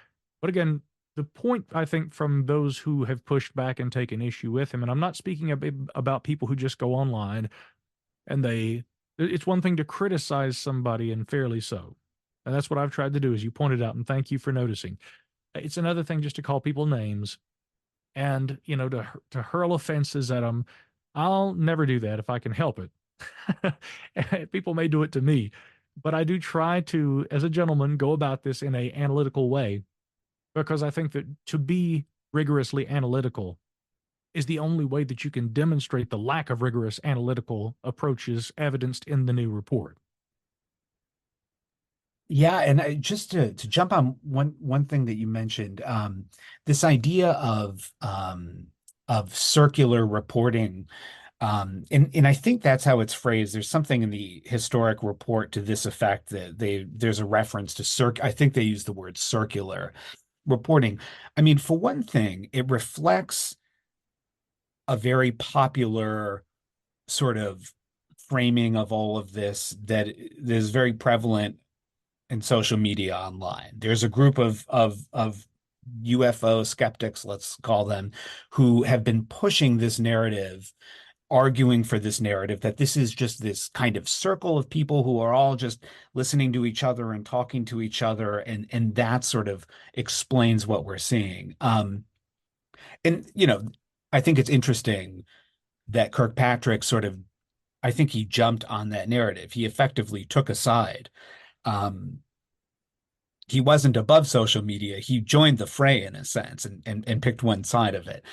But again, the point, I think, from those who have pushed back and taken issue with him, and I'm not speaking about people who just go online and it's one thing to criticize somebody, and fairly so. And that's what I've tried to do, as you pointed out, and thank you for noticing. It's another thing just to call people names and, to hurl offenses at them. I'll never do that if I can help it. People may do it to me, but I do try to, as a gentleman, go about this in a analytical way, because I think that to be rigorously analytical is the only way that you can demonstrate the lack of rigorous analytical approaches evidenced in the new report. Yeah, and just to jump on one thing that you mentioned, this idea of circular reporting, and I think that's how it's phrased. There's something in the historic report to this effect that there's a reference to I think they use the word circular reporting. I mean, for one thing, it reflects a very popular sort of framing of all of this that is very prevalent in social media online. There's a group of UFO skeptics, let's call them, who have been pushing this narrative, arguing for this narrative that this is just this kind of circle of people who are all just listening to each other and talking to each other, and that sort of explains what we're seeing. And I think it's interesting that Kirkpatrick I think he jumped on that narrative. He effectively took a side. He wasn't above social media. He joined the fray in a sense and picked one side of it.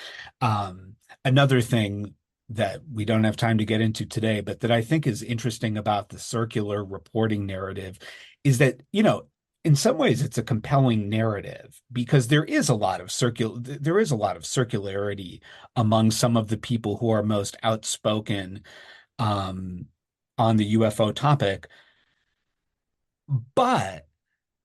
Another thing that we don't have time to get into today, but that I think is interesting about the circular reporting narrative is that, in some ways it's a compelling narrative because there is a lot of circularity among some of the people who are most outspoken on the UFO topic. But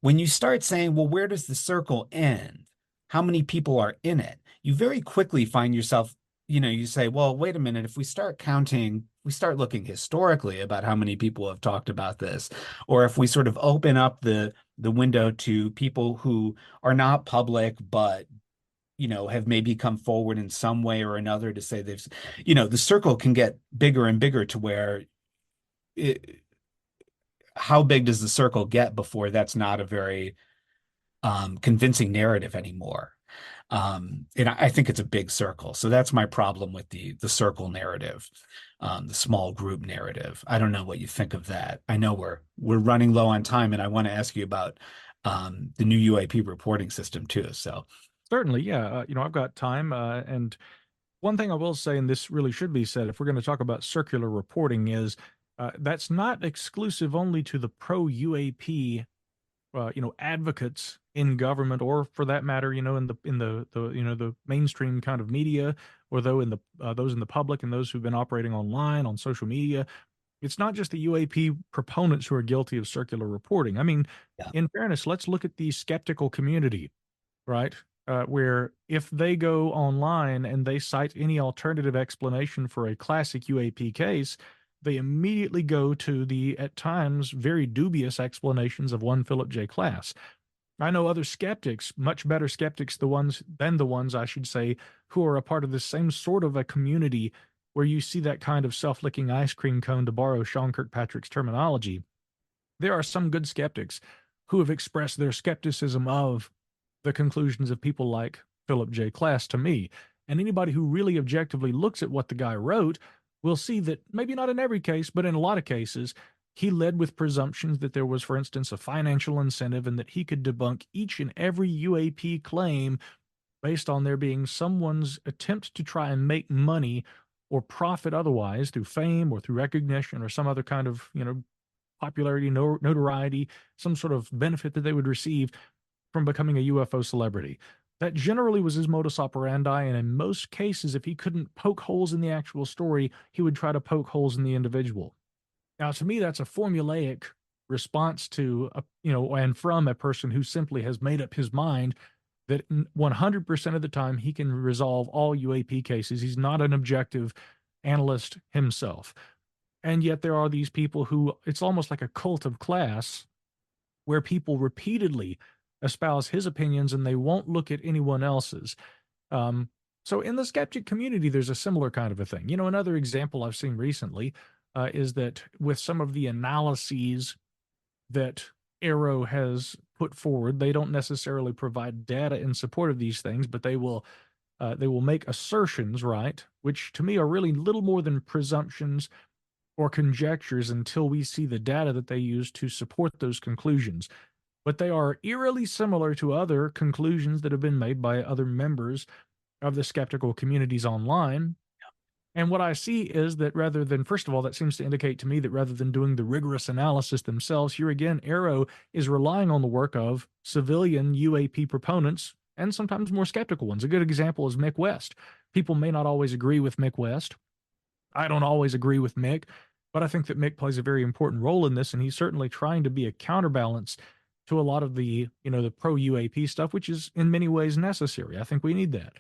when you start saying, well, where does the circle end? How many people are in it? You very quickly find yourself, you say, well, wait a minute, if we start counting, we start looking historically about how many people have talked about this, or if we sort of open up the window to people who are not public, but have maybe come forward in some way or another to say they've, the circle can get bigger and bigger to where how big does the circle get before that's not a very convincing narrative anymore? And I think it's a big circle. So that's my problem with the circle narrative, the small group narrative. I don't know what you think of that. I know we're running low on time, and I want to ask you about the new UAP reporting system too. So Certainly, yeah. I've got time. And one thing I will say, and this really should be said, if we're going to talk about circular reporting, is that's not exclusive only to the pro UAP, advocates in government, or for that matter, in the mainstream kind of media, or though in the those in the public and those who've been operating online on social media. It's not just the UAP proponents who are guilty of circular reporting. I mean, yeah. in fairness, let's look at the skeptical community, right? Where if they go online and they cite any alternative explanation for a classic UAP case, they immediately go to the, at times, very dubious explanations of one Philip J. Klass. I know other skeptics, much better skeptics, than the ones, I should say, who are a part of the same sort of a community where you see that kind of self-licking ice cream cone, to borrow Sean Kirkpatrick's terminology. There are some good skeptics who have expressed their skepticism of the conclusions of people like Philip J. Klass to me. And anybody who really objectively looks at what the guy wrote will see that maybe not in every case, but in a lot of cases, he led with presumptions that there was, for instance, a financial incentive and that he could debunk each and every UAP claim based on there being someone's attempt to try and make money or profit otherwise through fame or through recognition or some other kind of, popularity, notoriety, some sort of benefit that they would receive from becoming a UFO celebrity. That generally was his modus operandi, and in most cases, if he couldn't poke holes in the actual story, he would try to poke holes in the individual. Now, to me, that's a formulaic response to, and from a person who simply has made up his mind that 100% of the time he can resolve all UAP cases. He's not an objective analyst himself. And yet there are these people who, it's almost like a cult of class, where people repeatedly espouse his opinions and they won't look at anyone else's. So in the skeptic community, there's a similar kind of a thing. Another example I've seen recently is that with some of the analyses that Aero has put forward, they don't necessarily provide data in support of these things, but they will make assertions, right? Which to me are really little more than presumptions or conjectures until we see the data that they use to support those conclusions. But they are eerily similar to other conclusions that have been made by other members of the skeptical communities online. And what I see is that rather than, first of all, that seems to indicate to me that rather than doing the rigorous analysis themselves, here again, Aero is relying on the work of civilian UAP proponents and sometimes more skeptical ones. A good example is Mick West. People may not always agree with Mick West. I don't always agree with Mick, but I think that Mick plays a very important role in this, and he's certainly trying to be a counterbalance to a lot of the, the pro-UAP stuff, which is in many ways necessary. I think we need that.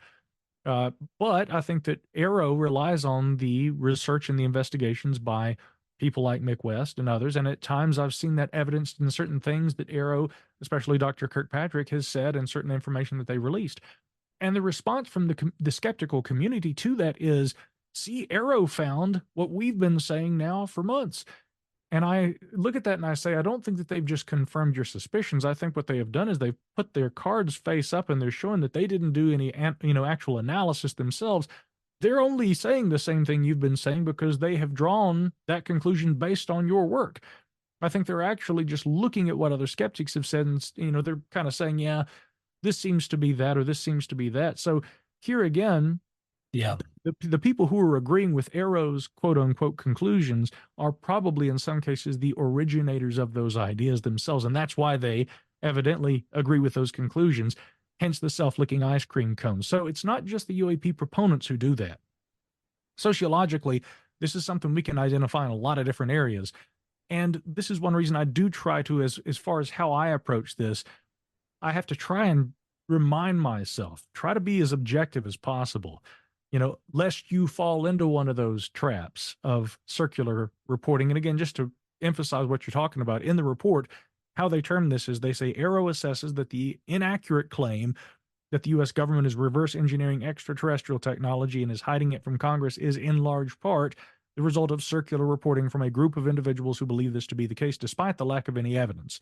But I think that Aero relies on the research and the investigations by people like Mick West and others, and at times I've seen that evidenced in certain things that Aero, especially Dr. Kirkpatrick, has said and certain information that they released. And the response from the skeptical community to that is, see, Aero found what we've been saying now for months. And I look at that and I say, I don't think that they've just confirmed your suspicions. I think what they have done is they've put their cards face up and they're showing that they didn't do any, actual analysis themselves. They're only saying the same thing you've been saying because they have drawn that conclusion based on your work. I think they're actually just looking at what other skeptics have said and, they're kind of saying, yeah, this seems to be that or this seems to be that. So here again, Yeah. the people who are agreeing with Aero's quote unquote conclusions are probably in some cases the originators of those ideas themselves. And that's why they evidently agree with those conclusions, hence the self-licking ice cream cone. So it's not just the UAP proponents who do that. Sociologically, this is something we can identify in a lot of different areas. And this is one reason I do try to, as far as how I approach this, I have to try and remind myself, try to be as objective as possible, lest you fall into one of those traps of circular reporting. And again, just to emphasize what you're talking about, in the report, how they term this is they say Aero assesses that the inaccurate claim that the U.S. government is reverse engineering extraterrestrial technology and is hiding it from Congress is in large part the result of circular reporting from a group of individuals who believe this to be the case, despite the lack of any evidence.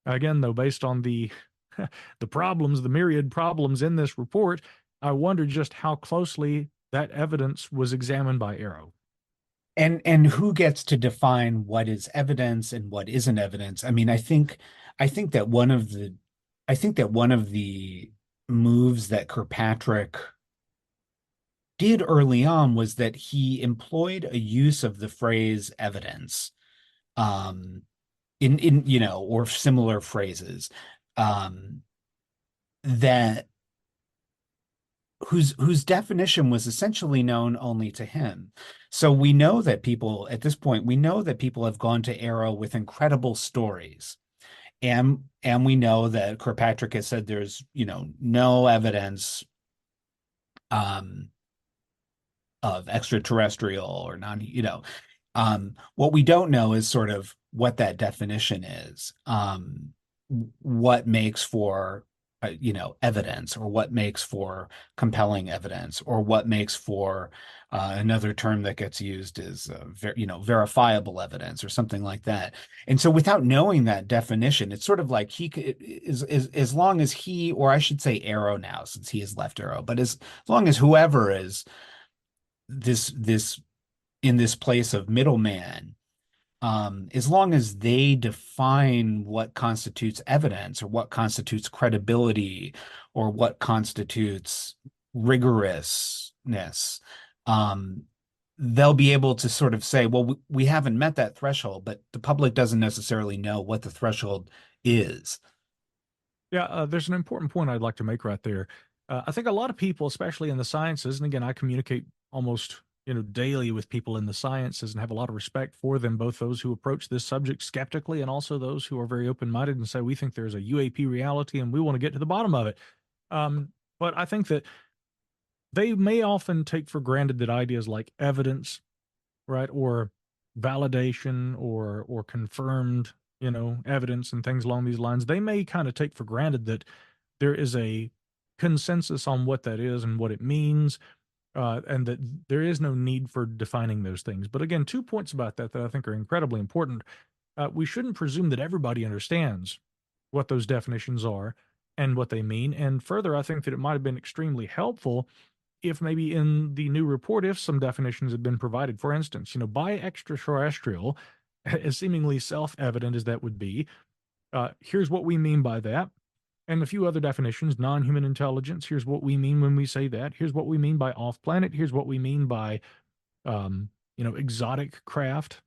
Again, though, based on the the myriad problems in this report, I wonder just how closely that evidence was examined by Aero. And who gets to define what is evidence and what isn't evidence? I mean, I think that one of the moves that Kirkpatrick did early on was that he employed a use of the phrase evidence, in or similar phrases, that whose definition was essentially known only to him. So we know that people at this point, have gone to Aero with incredible stories. And we know that Kirkpatrick has said there's, no evidence of extraterrestrial or non, what we don't know is sort of what that definition is, what makes for evidence, or what makes for compelling evidence, or what makes for another term that gets used is verifiable evidence or something like that. And so without knowing that definition, it's sort of like he is as long as he, or I should say Aero now, since he has left Aero, but as long as whoever is this in this place of middleman, as long as they define what constitutes evidence, or what constitutes credibility, or what constitutes rigorousness, they'll be able to sort of say, well, we haven't met that threshold, but the public doesn't necessarily know what the threshold is. Yeah, there's an important point I'd like to make right there. I think a lot of people, especially in the sciences, and again, I communicate almost daily with people in the sciences and have a lot of respect for them, both those who approach this subject skeptically and also those who are very open-minded and say, we think there's a UAP reality and we want to get to the bottom of it. But I think that they may often take for granted that ideas like evidence, right, or validation, or confirmed, evidence and things along these lines, they may kind of take for granted that there is a consensus on what that is and what it means, and that there is no need for defining those things. But again, 2 points about that I think are incredibly important. We shouldn't presume that everybody understands what those definitions are and what they mean. And further, I think that it might have been extremely helpful if maybe in the new report, if some definitions had been provided. For instance, by extraterrestrial, as seemingly self-evident as that would be, here's what we mean by that. And a few other definitions: non-human intelligence, here's what we mean when we say that. Here's what we mean by off-planet. Here's what we mean by, exotic craft.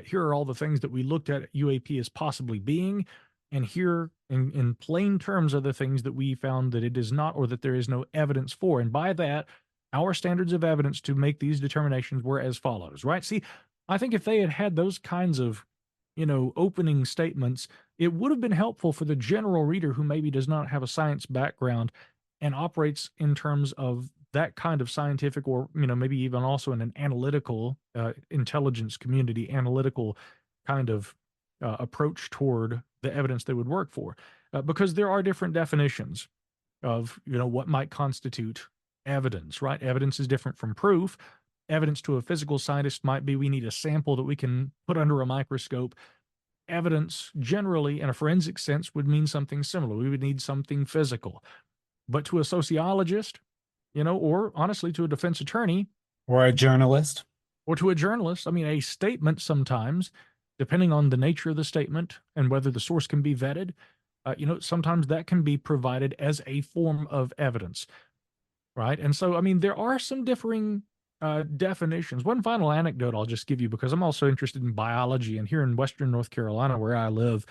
Here are all the things that we looked at UAP as possibly being. And here, in plain terms, are the things that we found that it is not, or that there is no evidence for. And by that, our standards of evidence to make these determinations were as follows, right? See, I think if they had had those kinds of opening statements, it would have been helpful for the general reader who maybe does not have a science background and operates in terms of that kind of scientific, or, maybe even also in an analytical intelligence community, analytical kind of approach toward the evidence they would work for. Because there are different definitions of, what might constitute evidence, right? Evidence is different from proof. Evidence to a physical scientist might be, we need a sample that we can put under a microscope. Evidence, generally, in a forensic sense, would mean something similar. We would need something physical. But to a sociologist, or honestly to a defense attorney, or a journalist, I mean, a statement sometimes, depending on the nature of the statement and whether the source can be vetted, sometimes that can be provided as a form of evidence, right? And so, I mean, there are some differing definitions. One final anecdote I'll just give you, because I'm also interested in biology, and here in Western North Carolina, where I live,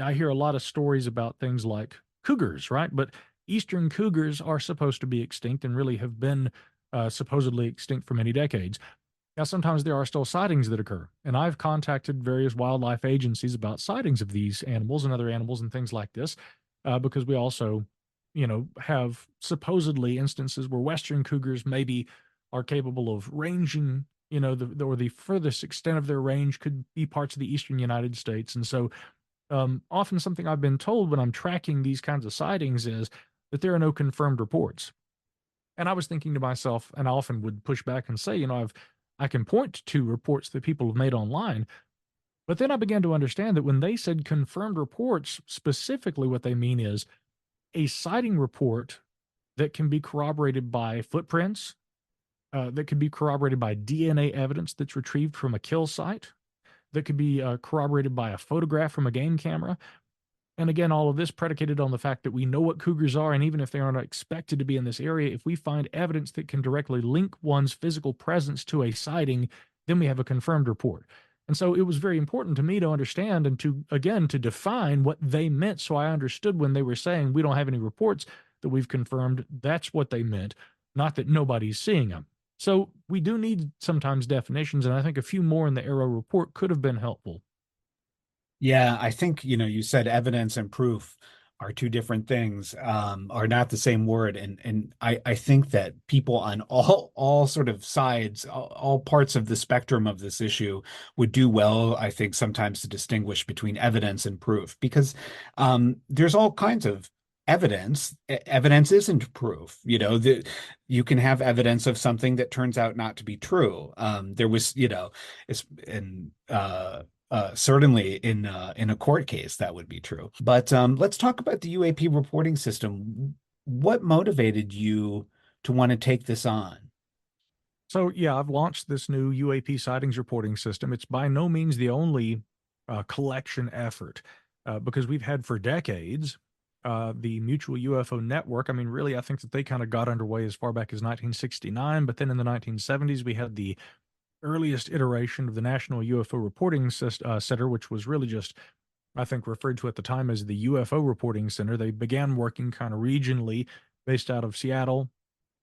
I hear a lot of stories about things like cougars, right? But eastern cougars are supposed to be extinct, and really have been supposedly extinct for many decades. Now, sometimes there are still sightings that occur, and I've contacted various wildlife agencies about sightings of these animals and other animals and things like this, because we also, have supposedly instances where Western cougars maybe are capable of ranging, or the furthest extent of their range could be parts of the eastern United States. And so often something I've been told when I'm tracking these kinds of sightings is that there are no confirmed reports. And I was thinking to myself, and I often would push back and say, I can point to reports that people have made online. But then I began to understand that when they said confirmed reports, specifically what they mean is a sighting report that can be corroborated by footprints, that could be corroborated by DNA evidence that's retrieved from a kill site, that could be corroborated by a photograph from a game camera. And again, all of this predicated on the fact that we know what cougars are, and even if they aren't expected to be in this area, if we find evidence that can directly link one's physical presence to a sighting, then we have a confirmed report. And so it was very important to me to understand and to, again, to define what they meant, so I understood when they were saying we don't have any reports that we've confirmed, that's what they meant, not that nobody's seeing them. So we do need sometimes definitions, and I think a few more in the Aero report could have been helpful. Yeah, I think, you said evidence and proof are two different things, are not the same word. And I think that people on all sort of sides, all parts of the spectrum of this issue would do well, I think, sometimes to distinguish between evidence and proof, because there's all kinds of evidence. Evidence isn't proof. That you can have evidence of something that turns out not to be true. There was, it's in certainly in a court case that would be true. But let's talk about the UAP reporting system. What motivated you to want to take this on? So, yeah, I've launched this new UAP sightings reporting system. It's by no means the only collection effort because we've had for decades the Mutual UFO Network. I mean, really, I think that they kind of got underway as far back as 1969. But then in the 1970s, we had the earliest iteration of the National UFO Reporting Center, which was really just, I think, referred to at the time as the UFO Reporting Center. They began working kind of regionally based out of Seattle,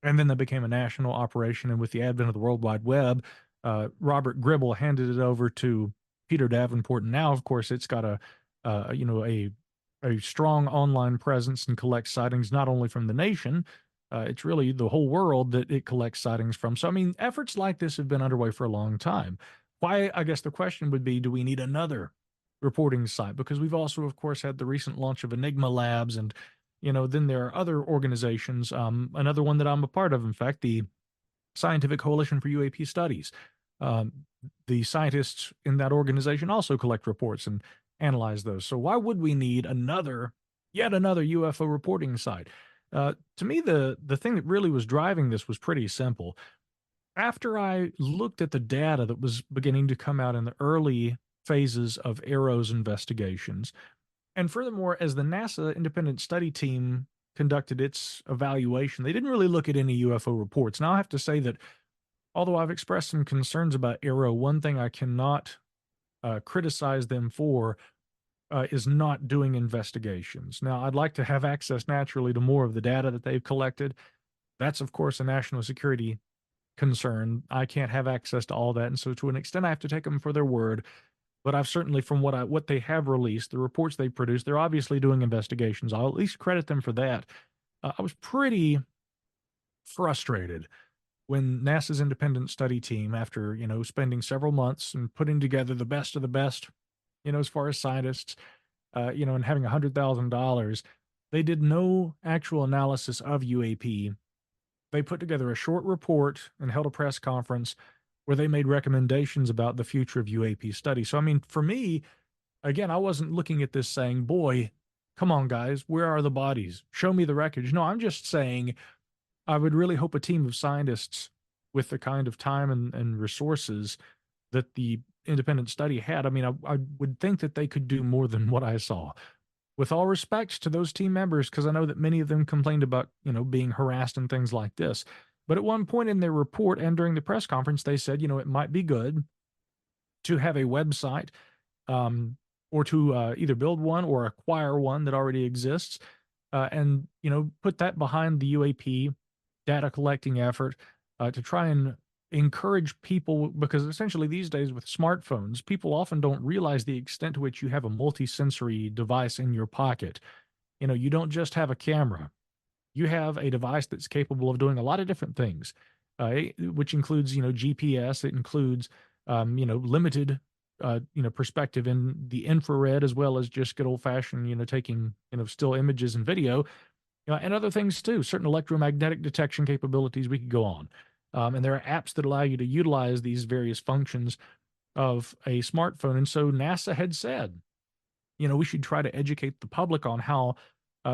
and then they became a national operation. And with the advent of the World Wide Web, Robert Gribble handed it over to Peter Davenport. And now, of course, it's got a strong online presence and collects sightings not only from the nation, it's really the whole world that it collects sightings from. So, I mean, efforts like this have been underway for a long time. Why, I guess the question would be, do we need another reporting site? Because we've also, of course, had the recent launch of Enigma Labs, and, then there are other organizations. Another one that I'm a part of, in fact, the Scientific Coalition for UAP Studies. The scientists in that organization also collect reports and analyze those. So why would we need yet another UFO reporting site? To me, the thing that really was driving this was pretty simple. After I looked at the data that was beginning to come out in the early phases of Aero's investigations, and furthermore, as the NASA independent study team conducted its evaluation, they didn't really look at any UFO reports. Now, I have to say that although I've expressed some concerns about Aero, one thing I cannot criticize them for is not doing investigations. Now, I'd like to have access naturally to more of the data that they've collected. That's, of course, a national security concern. I can't have access to all that. And so to an extent, I have to take them for their word. But I've certainly, from what they have released, the reports they've produced, they're obviously doing investigations. I'll at least credit them for that. I was pretty frustrated when NASA's independent study team, after, spending several months and putting together the best of the best, as far as scientists, and having $100,000, they did no actual analysis of UAP. They put together a short report and held a press conference where they made recommendations about the future of UAP study. So, I mean, for me, again, I wasn't looking at this saying, boy, come on, guys, where are the bodies? Show me the wreckage. No, I'm just saying I would really hope a team of scientists with the kind of time and resources that the independent study had. I mean, I would think that they could do more than what I saw. With all respect to those team members, because I know that many of them complained about, being harassed and things like this. But at one point in their report and during the press conference, they said, it might be good to have a website or to either build one or acquire one that already exists and, put that behind the UAP data collecting effort to try and encourage people, because essentially these days with smartphones, people often don't realize the extent to which you have a multi-sensory device in your pocket. You don't just have a camera. You have a device that's capable of doing a lot of different things, which includes, GPS. It includes, limited, perspective in the infrared, as well as just good old fashioned, taking, still images and video, and other things too, certain electromagnetic detection capabilities. We could go on. And there are apps that allow you to utilize these various functions of a smartphone. And so NASA had said, we should try to educate the public on how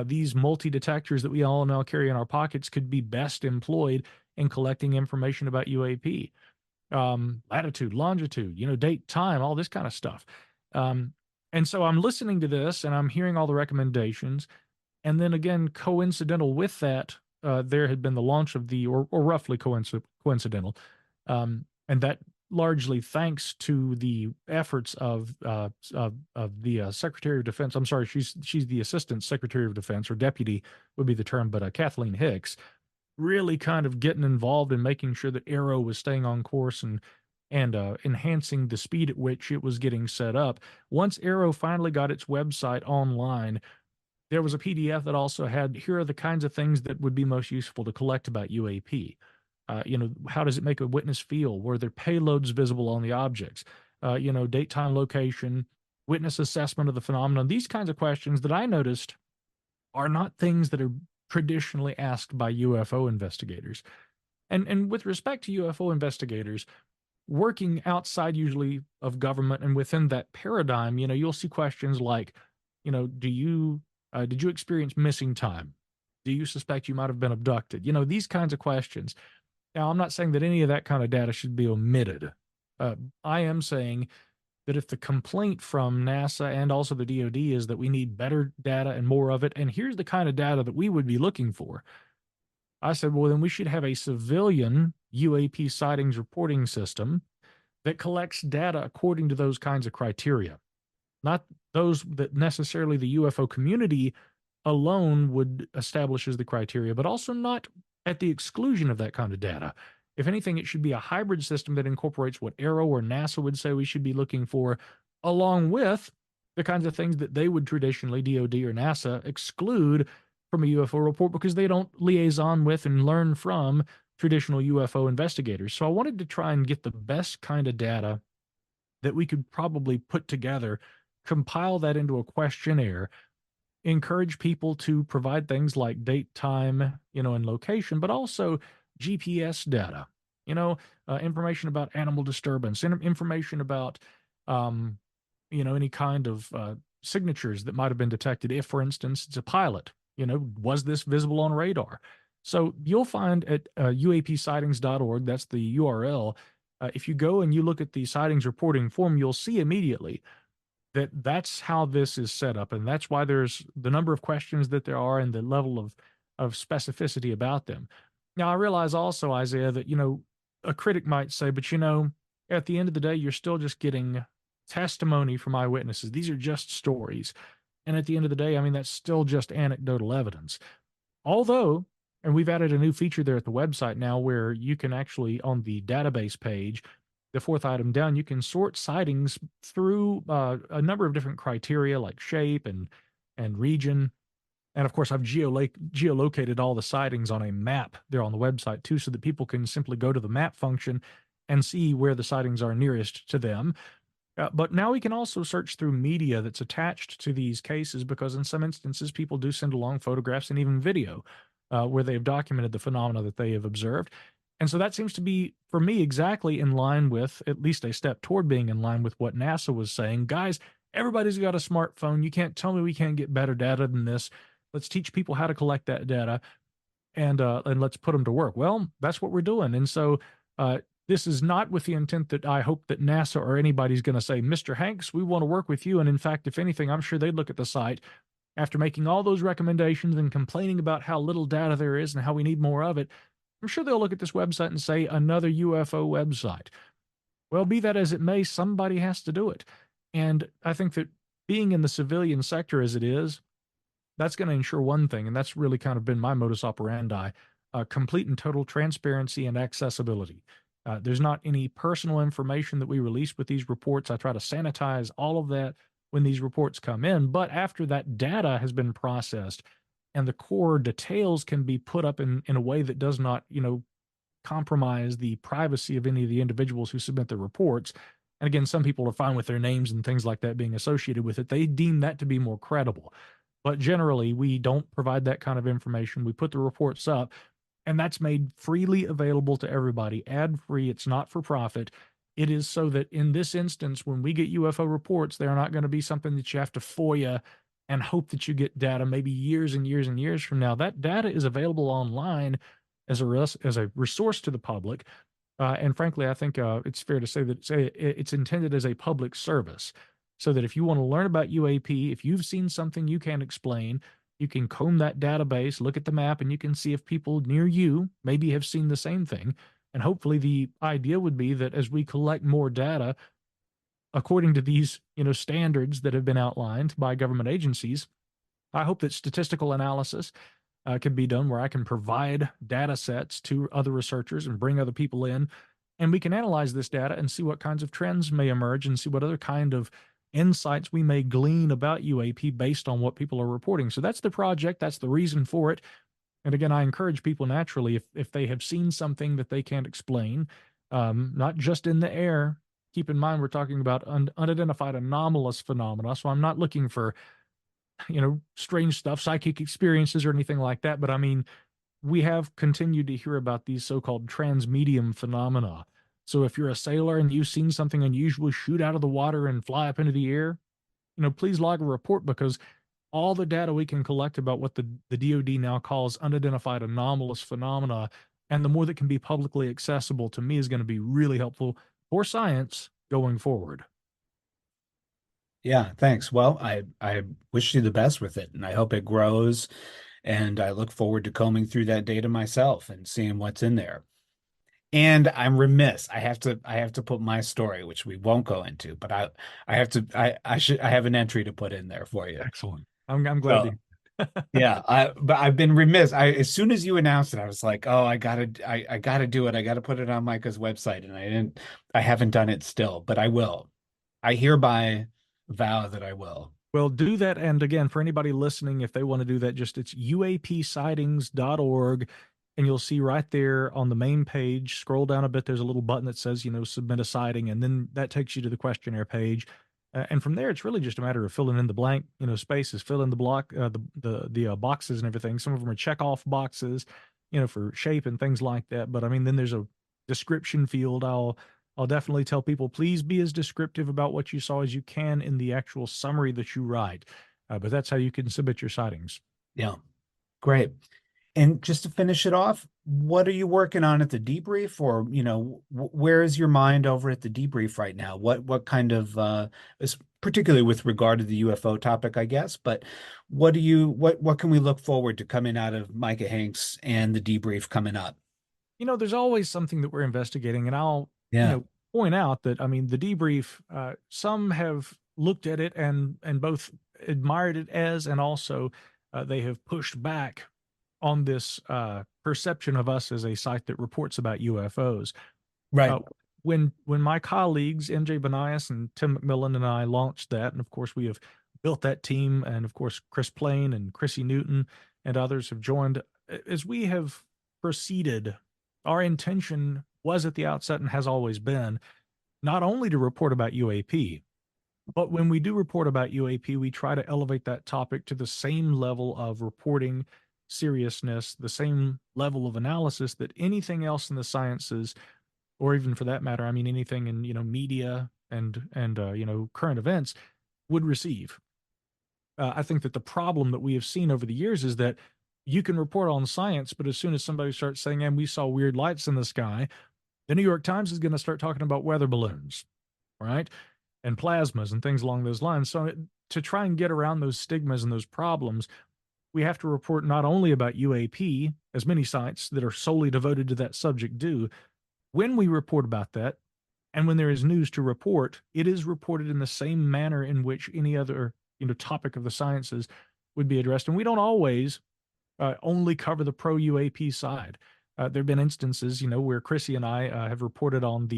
these multi-detectors that we all now carry in our pockets could be best employed in collecting information about UAP, latitude, longitude, date, time, all this kind of stuff. And so I'm listening to this and I'm hearing all the recommendations. And then again, coincidental with that, there had been the launch of or roughly coincidental, and that largely thanks to the efforts of the Secretary of Defense. I'm sorry, she's the Assistant Secretary of Defense, or Deputy would be the term, but Kathleen Hicks, really kind of getting involved in making sure that Aero was staying on course and enhancing the speed at which it was getting set up. Once Aero finally got its website online, there was a PDF that also had, here are the kinds of things that would be most useful to collect about UAP. How does it make a witness feel? Were there payloads visible on the objects? Date, time, location, witness assessment of the phenomenon, these kinds of questions that I noticed are not things that are traditionally asked by UFO investigators. And with respect to UFO investigators, working outside usually of government and within that paradigm, you'll see questions like, did you experience missing time? Do you suspect you might have been abducted? These kinds of questions. Now, I'm not saying that any of that kind of data should be omitted. I am saying that if the complaint from NASA and also the DoD is that we need better data and more of it, and here's the kind of data that we would be looking for, I said, well, then we should have a civilian UAP sightings reporting system that collects data according to those kinds of criteria, not those that necessarily the UFO community alone would establish as the criteria, but also not at the exclusion of that kind of data. If anything, it should be a hybrid system that incorporates what Aero or NASA would say we should be looking for, along with the kinds of things that they would traditionally, DoD or NASA, exclude from a UFO report because they don't liaison with and learn from traditional UFO investigators. So I wanted to try and get the best kind of data that we could probably put together, compile that into a questionnaire, encourage people to provide things like date, time, and location, but also GPS data, information about animal disturbance, information about, any kind of signatures that might have been detected. If, for instance, it's a pilot, was this visible on radar? So you'll find at uapsightings.org, that's the URL. If you go and you look at the sightings reporting form, you'll see immediately that that's how this is set up. And that's why there's the number of questions that there are and the level of specificity about them. Now, I realize also, Isaiah, that, a critic might say, but, at the end of the day, you're still just getting testimony from eyewitnesses. These are just stories. And at the end of the day, that's still just anecdotal evidence. Although, and we've added a new feature there at the website now where you can actually, on the database page, the fourth item down, you can sort sightings through a number of different criteria like shape and region. And of course, I've geolocated all the sightings on a map there on the website too, so that people can simply go to the map function and see where the sightings are nearest to them. But now we can also search through media that's attached to these cases, because in some instances, people do send along photographs and even video where they've documented the phenomena that they have observed. And so that seems to be, for me, exactly in line with, at least a step toward being in line with what NASA was saying. Guys, everybody's got a smartphone. You can't tell me we can't get better data than this. Let's teach people how to collect that data and let's put them to work. Well, that's what we're doing. And so this is not with the intent that I hope that NASA or anybody's going to say, Mr. Hanks, we want to work with you. And in fact, if anything, I'm sure they'd look at the site after making all those recommendations and complaining about how little data there is and how we need more of it. I'm sure they'll look at this website and say, another UFO website. Well, be that as it may, somebody has to do it. And I think that being in the civilian sector as it is, that's going to ensure one thing, and that's really kind of been my modus operandi, complete and total transparency and accessibility. There's not any personal information that we release with these reports. I try to sanitize all of that when these reports come in. But after that data has been processed and the core details can be put up in a way that does not, compromise the privacy of any of the individuals who submit the reports. And again, some people are fine with their names and things like that being associated with it. They deem that to be more credible. But generally, we don't provide that kind of information. We put the reports up, and that's made freely available to everybody, ad-free. It's not for profit. It is so that in this instance, when we get UFO reports, they're not going to be something that you have to FOIA and hope that you get data maybe years and years and years from now. That data is available online as a resource to the public. And frankly, I think it's fair to say that it's intended as a public service, so that if you want to learn about UAP, if you've seen something you can't explain, you can comb that database, look at the map, and you can see if people near you maybe have seen the same thing. And hopefully the idea would be that as we collect more data, according to these, standards that have been outlined by government agencies, I hope that statistical analysis can be done where I can provide data sets to other researchers and bring other people in, and we can analyze this data and see what kinds of trends may emerge and see what other kind of insights we may glean about UAP based on what people are reporting. So that's the project. That's the reason for it. And again, I encourage people naturally, if they have seen something that they can't explain, not just in the air. Keep in mind, we're talking about unidentified anomalous phenomena. So I'm not looking for strange stuff, psychic experiences or anything like that. But I mean, we have continued to hear about these so-called transmedium phenomena. So if you're a sailor and you've seen something unusual shoot out of the water and fly up into the air, please log a report, because all the data we can collect about what the DoD now calls unidentified anomalous phenomena, and the more that can be publicly accessible, to me, is going to be really helpful for science going forward. Yeah, thanks. Well, I wish you the best with it, and I hope it grows. And I look forward to combing through that data myself and seeing what's in there. And I'm remiss. I have to put my story, which we won't go into, but I have an entry to put in there for you. Excellent. I'm glad So yeah, but I've been remiss. As soon as you announced it, I was like, oh, I gotta do it. I gotta put it on Micah's website, and I haven't done it still, but I will. I hereby vow that I will. Well, do that. And again, for anybody listening, if they want to do that, it's uapsightings.org. And you'll see right there on the main page, scroll down a bit, there's a little button that says, submit a sighting. And then that takes you to the questionnaire page. And from there, it's really just a matter of filling in the blank, spaces, fill in the block, the boxes and everything. Some of them are check off boxes, for shape and things like that. But I mean, then there's a description field. I'll definitely tell people, please be as descriptive about what you saw as you can in the actual summary that you write. But that's how you can submit your sightings. Yeah, great. And just to finish it off, what are you working on at the debrief, or where is your mind over at the debrief right now? What kind of particularly with regard to the UFO topic, I guess, but what can we look forward to coming out of Micah Hanks and the debrief coming up? There's always something that we're investigating, and I'll Yeah. point out that, I mean, the debrief, some have looked at it and both admired it as, and also they have pushed back on this perception of us as a site that reports about UFOs. Right. When my colleagues, MJ Banias and Tim McMillan and I launched that, and of course we have built that team, and of course Chris Plain and Chrissy Newton and others have joined, as we have proceeded, our intention was at the outset and has always been not only to report about UAP, but when we do report about UAP, we try to elevate that topic to the same level of reporting seriousness, the same level of analysis that anything else in the sciences, or even for that matter, I mean, anything in, media and current events would receive. I think that the problem that we have seen over the years is that you can report on science, but as soon as somebody starts saying, and we saw weird lights in the sky, the New York Times is going to start talking about weather balloons, right? And plasmas and things along those lines. So to try and get around those stigmas and those problems, we have to report not only about UAP, as many sites that are solely devoted to that subject do. When we report about that, and when there is news to report, it is reported in the same manner in which any other topic of the sciences would be addressed. And we don't always only cover the pro UAP side. There have been instances, where Chrissy and I have reported on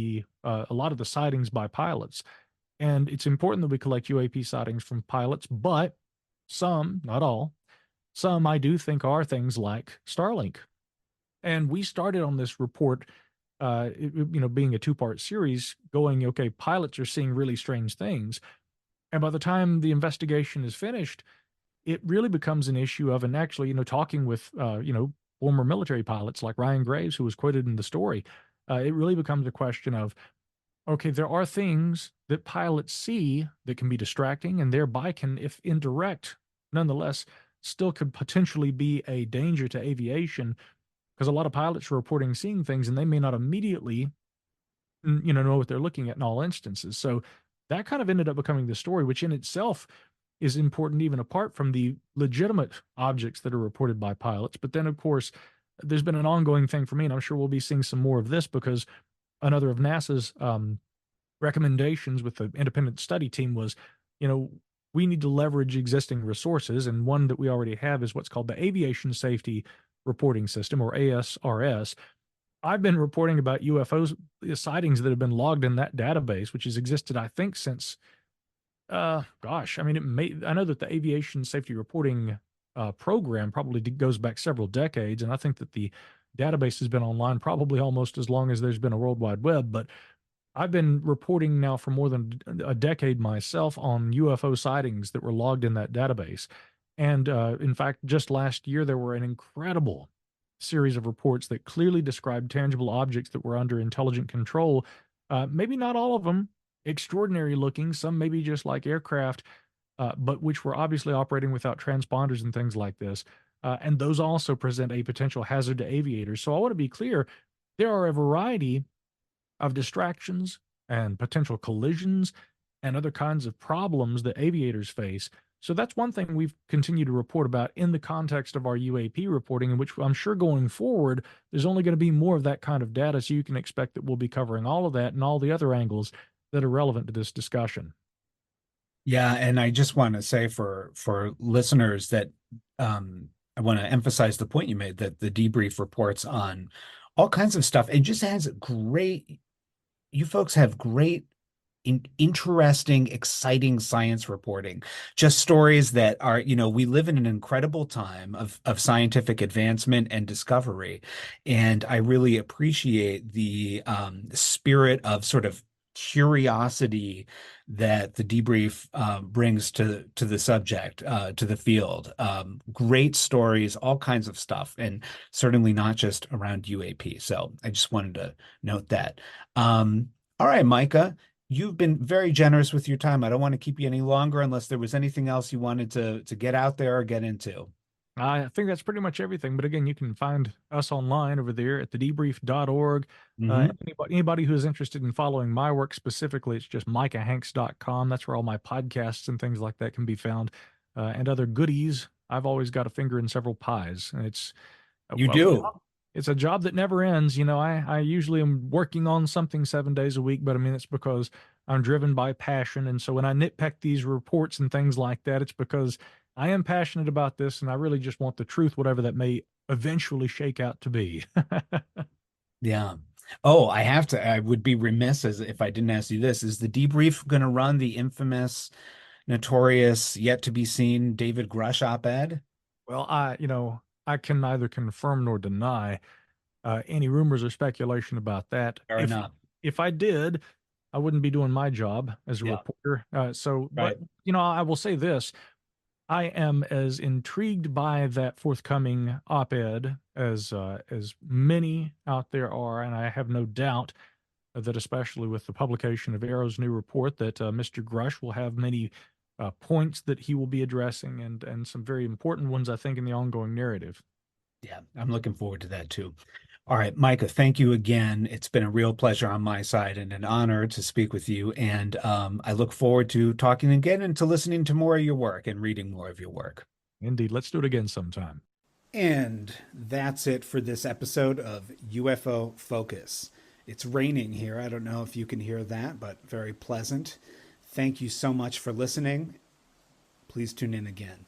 a lot of the sightings by pilots. And it's important that we collect UAP sightings from pilots, but some, not all, some I do think are things like Starlink. And we started on this report, being a two-part series, going, okay, pilots are seeing really strange things. And by the time the investigation is finished, it really becomes an issue of, and actually, talking with, former military pilots like Ryan Graves, who was quoted in the story, it really becomes a question of, okay, there are things that pilots see that can be distracting and thereby can, if indirect, nonetheless, still could potentially be a danger to aviation, because a lot of pilots are reporting seeing things and they may not immediately, know what they're looking at in all instances. So that kind of ended up becoming the story, which in itself is important, even apart from the legitimate objects that are reported by pilots. But then, of course, there's been an ongoing thing for me, and I'm sure we'll be seeing some more of this, because another of NASA's recommendations with the independent study team was, we need to leverage existing resources. And one that we already have is what's called the Aviation Safety Reporting System, or ASRS. I've been reporting about UFOs sightings that have been logged in that database, which has existed, I think, since, I know that the Aviation Safety Reporting program probably goes back several decades. And I think that the database has been online probably almost as long as there's been a World Wide Web. But I've been reporting now for more than a decade myself on UFO sightings that were logged in that database. And in fact, just last year, there were an incredible series of reports that clearly described tangible objects that were under intelligent control. Maybe not all of them extraordinary looking, some maybe just like aircraft, but which were obviously operating without transponders and things like this. And those also present a potential hazard to aviators. So I want to be clear, there are a variety of distractions and potential collisions and other kinds of problems that aviators face. So that's one thing we've continued to report about in the context of our UAP reporting, in which I'm sure going forward, there's only going to be more of that kind of data. So you can expect that we'll be covering all of that and all the other angles that are relevant to this discussion. Yeah, and I just want to say for listeners that I want to emphasize the point you made that the debrief reports on all kinds of stuff. It just has great, you folks have great interesting, exciting science reporting. Just stories that are, we live in an incredible time of scientific advancement and discovery. And I really appreciate the spirit of sort of curiosity that the debrief brings to the subject, to the field. Great stories, all kinds of stuff, and certainly not just around UAP. So I just wanted to note that. All right, Micah, you've been very generous with your time. I don't want to keep you any longer unless there was anything else you wanted to get out there or get into. I think that's pretty much everything. But again, you can find us online over there at thedebrief.org. Anybody who's interested in following my work specifically, it's just micahhanks.com. That's where all my podcasts and things like that can be found, and other goodies. I've always got a finger in several pies. And You do. it's a job that never ends. I usually am working on something 7 days a week, but I mean, it's because I'm driven by passion. And so when I nitpick these reports and things like that, it's because I am passionate about this and I really just want the truth, whatever that may eventually shake out to be. Yeah. Oh, I would be remiss as if I didn't ask you this. Is the debrief going to run the infamous, notorious, yet to be seen David Grush op-ed? Well, I can neither confirm nor deny any rumors or speculation about that. Fair enough. If I did, I wouldn't be doing my job as a Yeah. reporter. Right. But I will say this. I am as intrigued by that forthcoming op-ed as many out there are, and I have no doubt that, especially with the publication of Aero's new report, that Mr. Grush will have many points that he will be addressing, and some very important ones, I think, in the ongoing narrative. Yeah, I'm looking forward to that too. All right, Micah, thank you again. It's been a real pleasure on my side and an honor to speak with you. And I look forward to talking again and to listening to more of your work and reading more of your work. Indeed. Let's do it again sometime. And that's it for this episode of UFO Focus. It's raining here. I don't know if you can hear that, but very pleasant. Thank you so much for listening. Please tune in again.